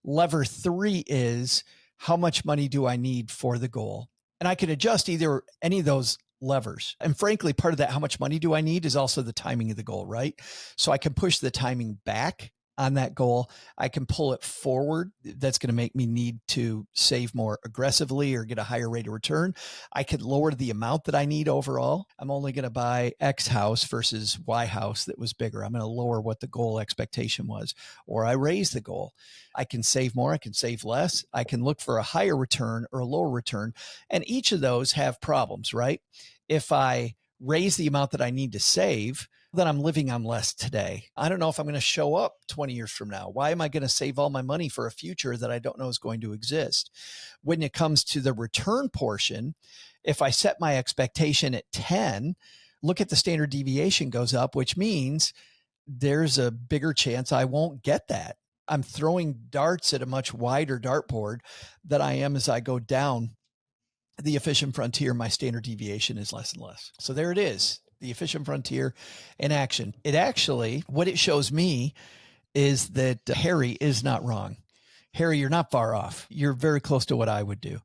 Lever 3 is how much money do I need for the goal? And I can adjust either any of those levers. And frankly, part of that, how much money do I need, is also the timing of the goal, right? So I can push the timing back on that goal. I can pull it forward. That's going to make me need to save more aggressively or get a higher rate of return. I could lower the amount that I need overall. I'm only going to buy X house versus Y house that was bigger. I'm going to lower what the goal expectation was, or I raise the goal. I can save more. I can save less. I can look for a higher return or a lower return. And each of those have problems, right? If I raise the amount that I need to save, then I'm living on less today. I don't know if I'm going to show up 20 years from now. Why am I going to save all my money for a future that I don't know is going to exist? When it comes to the return portion, If I set my expectation at 10, look at the standard deviation goes up, which means there's a bigger chance I won't get that. I'm throwing darts at a much wider dartboard than I am as I go down the efficient frontier. My standard deviation is less and less. So there it is, the efficient frontier in action. It actually, what it shows me is that Harry is not wrong. Harry, you're not far off. You're very close to what I would do.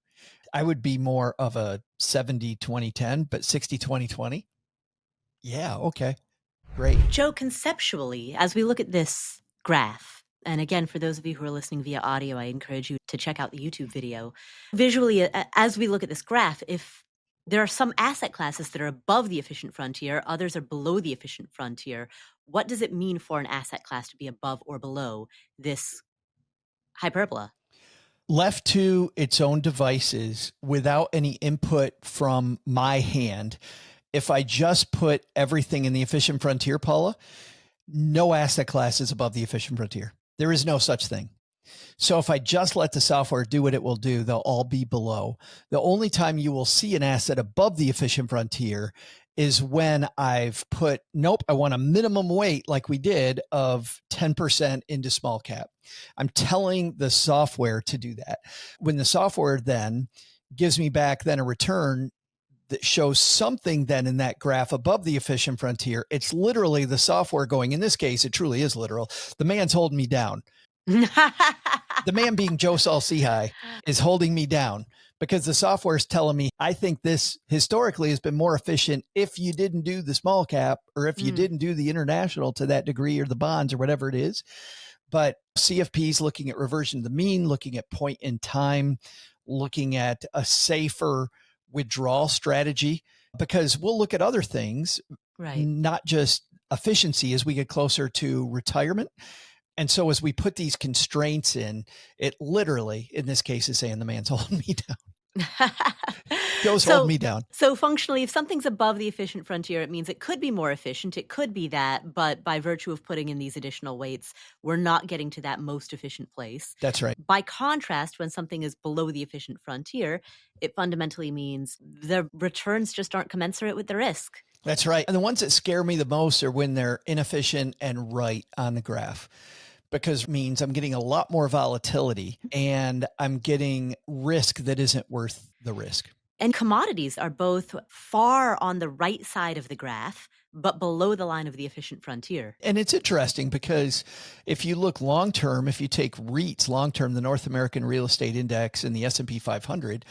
I would be more of a 70-20-10, but 60-20-20. Yeah. Okay. Great. Joe, conceptually, as we look at this graph, and again, for those of you who are listening via audio, I encourage you to check out the YouTube video. Visually, as we look at this graph, if there are some asset classes that are above the efficient frontier, others are below the efficient frontier, what does it mean for an asset class to be above or below this hyperbola? Left to its own devices without any input from my hand, if I just put everything in the efficient frontier, Paula, no asset class is above the efficient frontier. There is no such thing. So if I just let the software do what it will do, they'll all be below. The only time you will see an asset above the efficient frontier is when I've put, nope, I want a minimum weight like we did of 10% into small cap. I'm telling the software to do that. When the software then gives me back then a return that shows something then in that graph above the efficient frontier, it's literally the software going, in this case, it truly is literal. The man's holding me down. The man being Joe Saul-Sehy is holding me down because the software is telling me, I think this historically has been more efficient if you didn't do the small cap or if you didn't do the international to that degree or the bonds or whatever it is. But CFPs looking at reversion to the mean, looking at point in time, looking at a safer withdrawal strategy, because we'll look at other things, Right. not just efficiency as we get closer to retirement. And so as we put these constraints in, it literally, in this case, is saying the man's holding me down. Joe's holding me down. So functionally, if something's above the efficient frontier, it means it could be more efficient. It could be that, but by virtue of putting in these additional weights, we're not getting to that most efficient place. That's right. By contrast, when something is below the efficient frontier, it fundamentally means the returns just aren't commensurate with the risk. That's right. And the ones that scare me the most are when they're inefficient and right on the graph, because it means I'm getting a lot more volatility and I'm getting risk that isn't worth the risk. And commodities are both far on the right side of the graph, but below the line of the efficient frontier. And it's interesting because if you look long-term, if you take REITs long-term, the North American Real Estate Index and the S&P 500,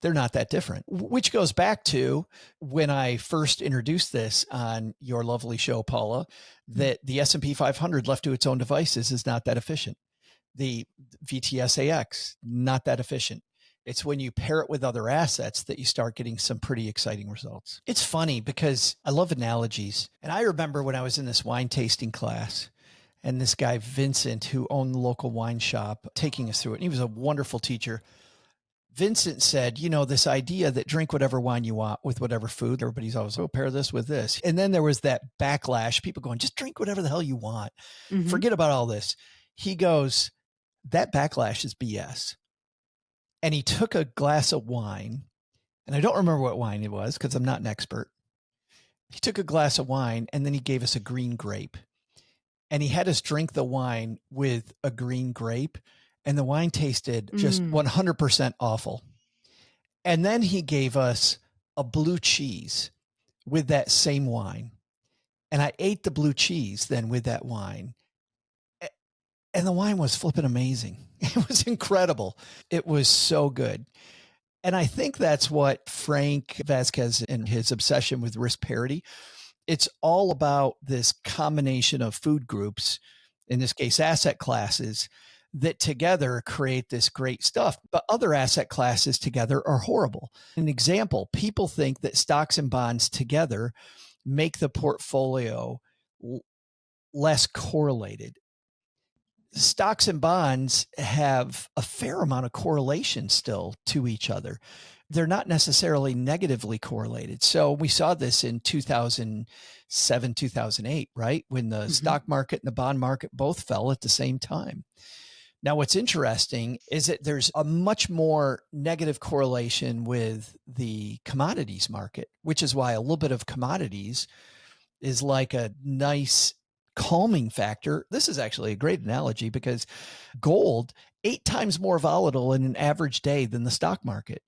they're not that different, which goes back to when I first introduced this on your lovely show, Paula, that the S&P 500 left to its own devices is not that efficient. The VTSAX, not that efficient. It's when you pair it with other assets that you start getting some pretty exciting results. It's funny because I love analogies. And I remember when I was in this wine tasting class and this guy, Vincent, who owned the local wine shop, taking us through it. And he was a wonderful teacher. Vincent said, you know, this idea that drink whatever wine you want with whatever food, everybody's always, oh, pair this with this. And then there was that backlash, people going, just drink whatever the hell you want. Mm-hmm. Forget about all this. He goes, that backlash is BS. And he took a glass of wine, and I don't remember what wine it was because I'm not an expert. He took a glass of wine and then he gave us a green grape. And he had us drink the wine with a green grape. And the wine tasted just 100% awful. And then he gave us a blue cheese with that same wine. And I ate the blue cheese then with that wine. And the wine was flipping amazing. It was incredible. It was so good. And I think that's what Frank Vasquez and his obsession with risk parity, it's all about this combination of food groups, in this case, asset classes, that together create this great stuff. But other asset classes together are horrible. An example, people think that stocks and bonds together make the portfolio less correlated. Stocks and bonds have a fair amount of correlation still to each other. They're not necessarily negatively correlated. So we saw this in 2007, 2008, right? When the stock market and the bond market both fell at the same time. Now, what's interesting is that there's a much more negative correlation with the commodities market, which is why a little bit of commodities is like a nice calming factor. This is actually a great analogy because gold, 8 times more volatile in an average day than the stock market.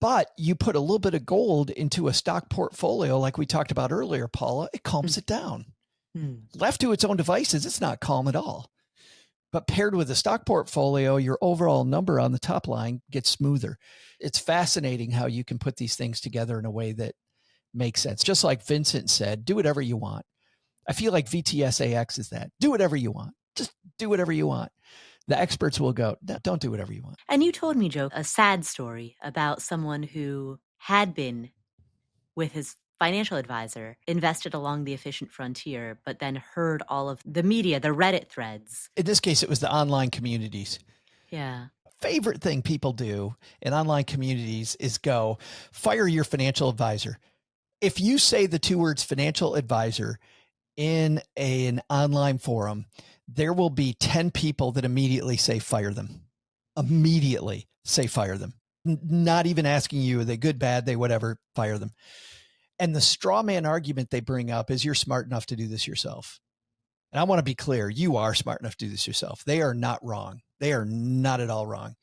But you put a little bit of gold into a stock portfolio, like we talked about earlier, Paula, it calms it down. Left to its own devices, it's not calm at all. But paired with a stock portfolio, your overall number on the top line gets smoother. It's fascinating how you can put these things together in a way that makes sense. Just like Vincent said, do whatever you want. I feel like VTSAX is that. Do whatever you want. Just do whatever you want. The experts will go, no, don't do whatever you want. And you told me, Joe, a sad story about someone who had been with his financial advisor, invested along the efficient frontier, but then heard all of the media, the Reddit threads. In this case, it was the online communities. Yeah. Favorite thing people do in online communities is go fire your financial advisor. If you say the 2 words financial advisor in an online forum, there will be 10 people that immediately say fire them. Immediately say fire them. Not even asking you, are they good, bad, they whatever, fire them. And the straw man argument they bring up is you're smart enough to do this yourself. And I want to be clear, you are smart enough to do this yourself. They are not wrong. They are not at all wrong.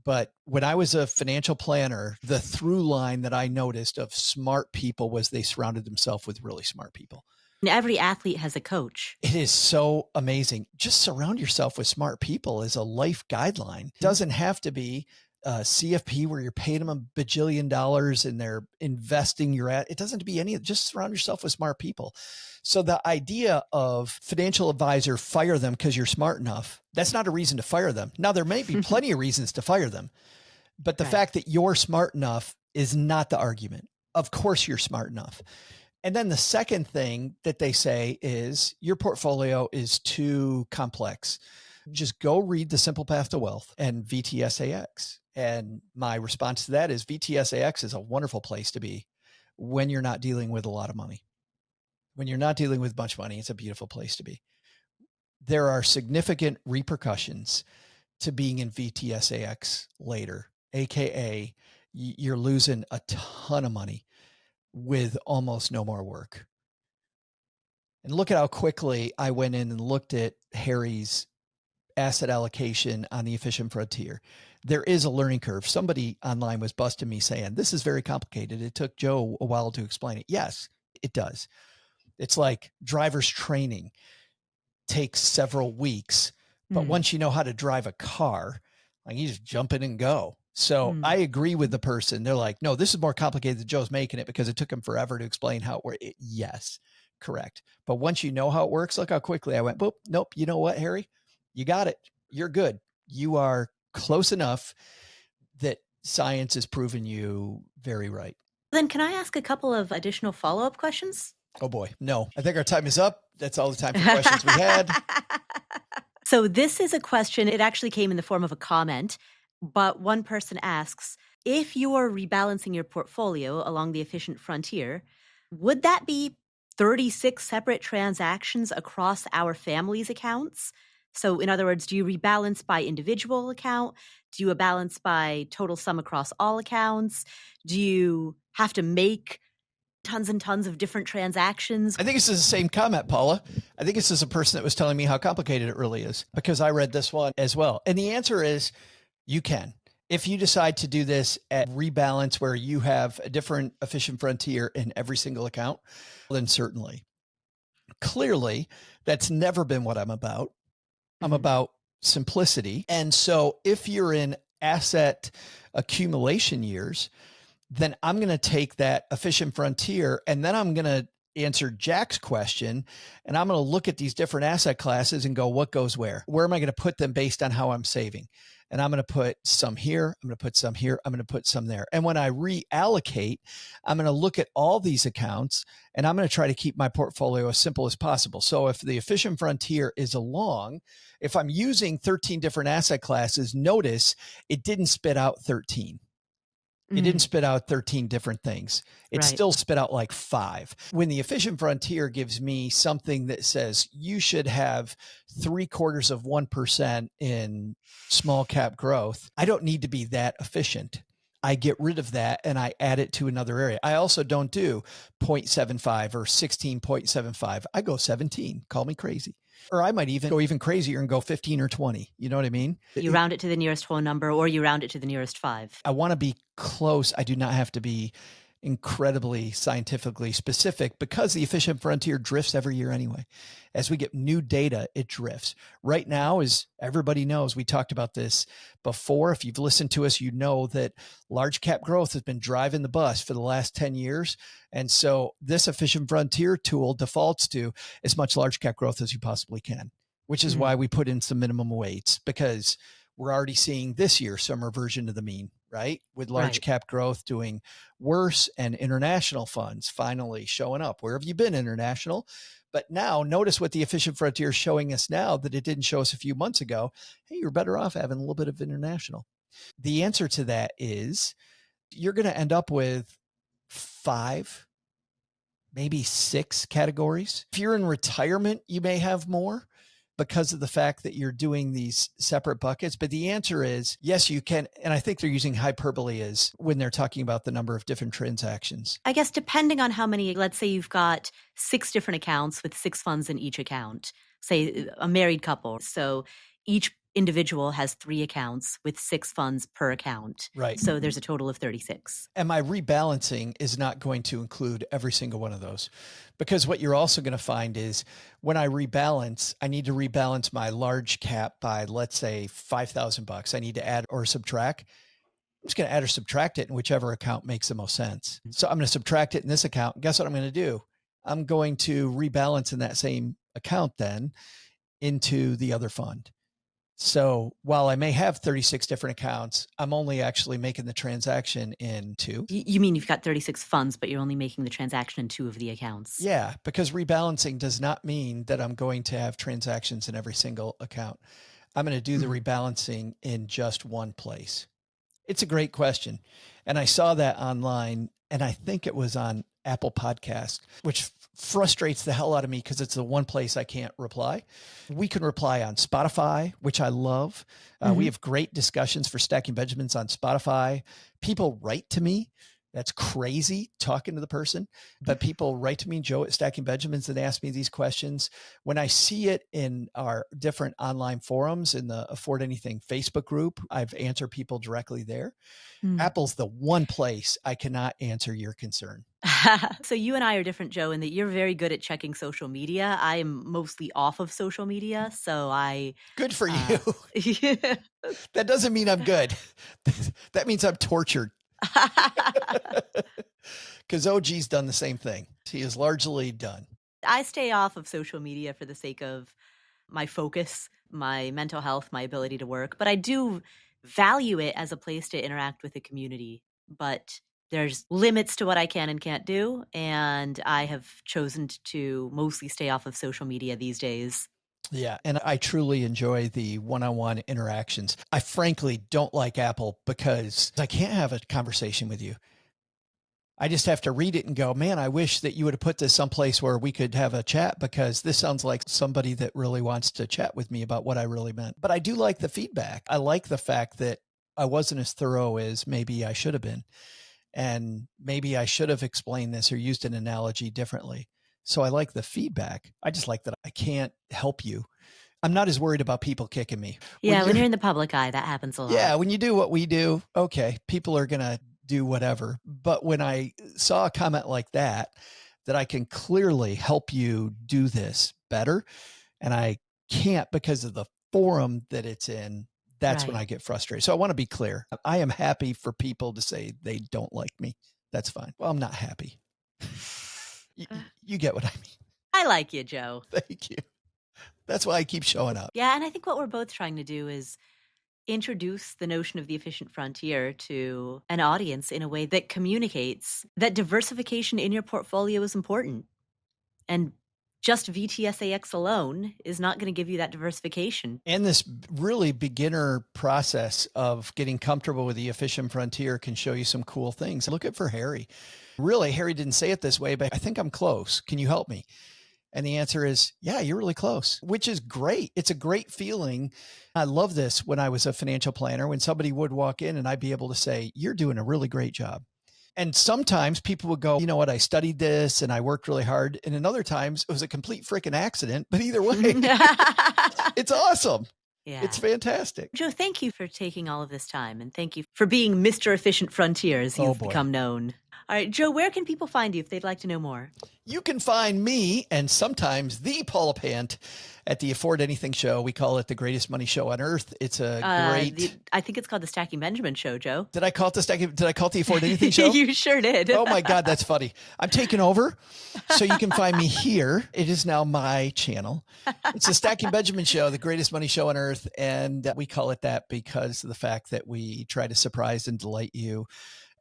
But when I was a financial planner, the through line that I noticed of smart people was they surrounded themselves with really smart people. And every athlete has a coach. It is so amazing. Just surround yourself with smart people is a life guideline. It doesn't have to be CFP where you're paying them $1 bajillion and they're investing it doesn't have to be just surround yourself with smart people. So the idea of financial advisor, fire them because you're smart enough, that's not a reason to fire them. Now, there may be plenty of reasons to fire them, but the fact that you're smart enough is not the argument. Of course you're smart enough. And then the second thing that they say is your portfolio is too complex. Just go read The Simple Path to Wealth and VTSAX. And my response to that is VTSAX is a wonderful place to be when you're not dealing with a lot of money. When you're not dealing with much money, it's a beautiful place to be. There are significant repercussions to being in VTSAX later, AKA you're losing a ton of money with almost no more work. And look at how quickly I went in and looked at Harry's asset allocation on the efficient frontier. There is a learning curve. Somebody online was busting me saying, this is very complicated. It took Joe a while to explain it. Yes, it does. It's like driver's training takes several weeks, but once you know how to drive a car, like you just jump in and go. So I agree with the person. They're like, no, this is more complicated than Joe's making it because it took him forever to explain how it works. Yes, correct. But once you know how it works, look how quickly I went, boop, nope. You know what, Harry? You got it. You're good. You are close enough that science has proven you very right. Then can I ask a couple of additional follow-up questions? Oh boy. No, I think our time is up. That's all the time for questions we had. So this is a question. It actually came in the form of a comment, but one person asks, if you are rebalancing your portfolio along the efficient frontier, would that be 36 separate transactions across our family's accounts? So in other words, do you rebalance by individual account? Do you balance by total sum across all accounts? Do you have to make tons and tons of different transactions? I think this is the same comment, Paula. I think this is a person that was telling me how complicated it really is because I read this one as well. And the answer is you can. If you decide to do this at rebalance where you have a different efficient frontier in every single account, then certainly. Clearly, that's never been what I'm about. I'm about simplicity. And so if you're in asset accumulation years, then I'm going to take that efficient frontier and then I'm going to answer Jack's question and I'm going to look at these different asset classes and go, what goes where? Where am I going to put them based on how I'm saving? And I'm going to put some here. I'm going to put some here. I'm going to put some there. And when I reallocate, I'm going to look at all these accounts and I'm going to try to keep my portfolio as simple as possible. So if the efficient frontier is along, if I'm using 13 different asset classes, notice it didn't spit out 13. It didn't spit out 13 different things. It Right. still spit out like 5. When the efficient frontier gives me something that says you should have 0.75% in small cap growth, I don't need to be that efficient. I get rid of that and I add it to another area. I also don't do 0.75 or 16.75. I go 17. Call me crazy. Or I might even go even crazier and go 15 or 20. You know what I mean? You round it to the nearest whole number, or you round it to the nearest 5. I want to be close. I do not have to be incredibly scientifically specific because the efficient frontier drifts every year anyway. As we get new data, it drifts. Right now, as everybody knows, we talked about this before. If you've listened to us, you know that large cap growth has been driving the bus for the last 10 years. And so this efficient frontier tool defaults to as much large cap growth as you possibly can, which is why we put in some minimum weights, because we're already seeing this year some reversion to the mean, right? With large cap growth doing worse and international funds finally showing up. Where have you been, international? But now notice what the efficient frontier is showing us now that it didn't show us a few months ago. Hey, you're better off having a little bit of international. The answer to that is you're going to end up with 5, maybe 6 categories. If you're in retirement, you may have more because of the fact that you're doing these separate buckets. But the answer is yes, you can. And I think they're using hyperbole as when they're talking about the number of different transactions. I guess depending on how many, let's say you've got 6 different accounts with 6 funds in each account, say a married couple. So each individual has 3 accounts with 6 funds per account. Right. So there's a total of 36. And my rebalancing is not going to include every single one of those, because what you're also going to find is when I rebalance, I need to rebalance my large cap by, let's say, $5,000. I need to add or subtract. I'm just going to add or subtract it in whichever account makes the most sense. So I'm going to subtract it in this account. Guess what I'm going to do? I'm going to rebalance in that same account then into the other fund. So while I may have 36 different accounts, I'm only actually making the transaction in 2. You mean you've got 36 funds, but you're only making the transaction in 2 of the accounts? Yeah, because rebalancing does not mean that I'm going to have transactions in every single account. I'm going to do the rebalancing in just one place. It's a great question. And I saw that online, and I think it was on Apple Podcast, which frustrates the hell out of me because it's the one place I can't reply. We can reply on Spotify, which I love. We have great discussions for Stacking Benjamins on Spotify. People write to me. That's crazy talking to the person, but people write to me, Joe at Stacking Benjamins, and ask me these questions. When I see it in our different online forums in the Afford Anything Facebook group, I've answered people directly there. Apple's the one place I cannot answer your concern. So you and I are different, Joe, in that you're very good at checking social media. I am mostly off of social media, so I... Good for you. That doesn't mean I'm good. That means I'm tortured. Because OG's done the same thing. He is largely done. I stay off of social media for the sake of my focus, my mental health, my ability to work. But I do value it as a place to interact with the community. But there's limits to what I can and can't do. And I have chosen to mostly stay off of social media these days. Yeah. And I truly enjoy the one-on-one interactions. I frankly don't like Apple because I can't have a conversation with you. I just have to read it and go, man, I wish that you would have put this someplace where we could have a chat, because this sounds like somebody that really wants to chat with me about what I really meant. But I do like the feedback. I like the fact that I wasn't as thorough as maybe I should have been. And maybe I should have explained this or used an analogy differently. So I like the feedback. I just like that I can't help you. I'm not as worried about people kicking me. Yeah, when you're in the public eye, that happens a lot. Yeah, when you do what we do, okay, people are going to do whatever. But when I saw a comment like that I can clearly help you do this better, and I can't because of the forum that it's in, that's when I get frustrated. So I want to be clear. I am happy for people to say they don't like me. That's fine. Well, I'm not happy. You get what I mean. I like you, Joe. Thank you. That's why I keep showing up. Yeah, and I think what we're both trying to do is introduce the notion of the efficient frontier to an audience in a way that communicates that diversification in your portfolio is important. And just VTSAX alone is not going to give you that diversification. And this really beginner process of getting comfortable with the efficient frontier can show you some cool things. Look at for Harry. Really, Harry didn't say it this way, but I think I'm close. Can you help me? And the answer is, yeah, you're really close, which is great. It's a great feeling. I love this when I was a financial planner, when somebody would walk in and I'd be able to say, you're doing a really great job. And sometimes people would go, you know what, I studied this and I worked really hard. And in other times it was a complete freaking accident. But either way, it's awesome. Yeah. It's fantastic. Joe, thank you for taking all of this time. And thank you for being Mr. Efficient Frontier, as you've become known. All right, Joe, where can people find you if they'd like to know more? You can find me and sometimes the Paula Pant at the Afford Anything Show. We call it the greatest money show on earth. It's a great... I think it's called the Stacking Benjamin Show, Joe. Did I call it the Afford Anything Show? You sure did. Oh my God, that's funny. I'm taking over. So you can find me here. It is now my channel. It's the Stacking Benjamin Show, the greatest money show on earth. And we call it that because of the fact that we try to surprise and delight you,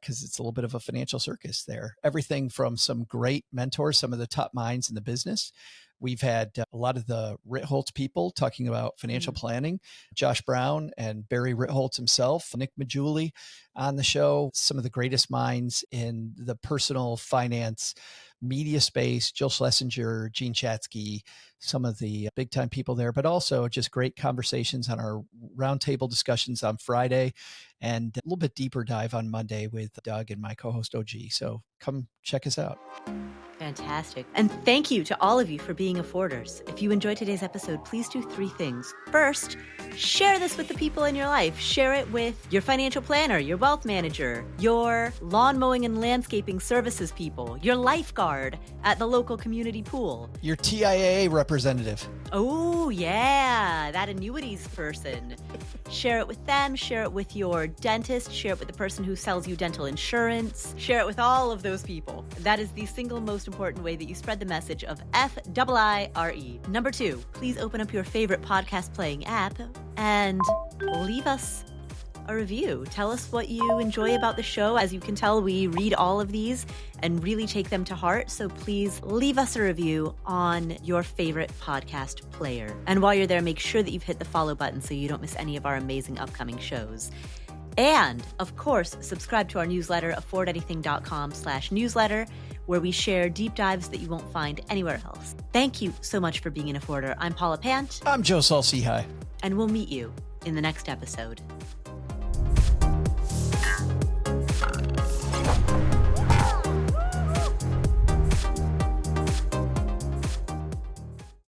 because it's a little bit of a financial circus there. Everything from some great mentors, some of the top minds in the business. We've had a lot of the Ritholtz people talking about financial planning, Josh Brown and Barry Ritholtz himself, Nick Majuli on the show, some of the greatest minds in the personal finance media space, Jill Schlesinger, Gene Chatsky, some of the big time people there, but also just great conversations on our roundtable discussions on Friday and a little bit deeper dive on Monday with Doug and my co-host OG. So come check us out. Fantastic. And thank you to all of you for being afforders. If you enjoyed today's episode, please do 3 things. First, share this with the people in your life. Share it with your financial planner, your wealth manager, your lawn mowing and landscaping services people, your lifeguard at the local community pool, your TIAA representative. Oh, yeah, that annuities person. Share it with them. Share it with your dentist. Share it with the person who sells you dental insurance. Share it with all of those people. That is the single most important way that you spread the message of FIIRE. Number 2, please open up your favorite podcast playing app and leave us a review. Tell us what you enjoy about the show. As you can tell, we read all of these and really take them to heart. So please leave us a review on your favorite podcast player. And while you're there, make sure that you've hit the follow button so you don't miss any of our amazing upcoming shows. And of course, subscribe to our newsletter, affordanything.com/newsletter, where we share deep dives that you won't find anywhere else. Thank you so much for being an afforder. I'm Paula Pant. I'm Joe Saul-Sehy. And we'll meet you in the next episode.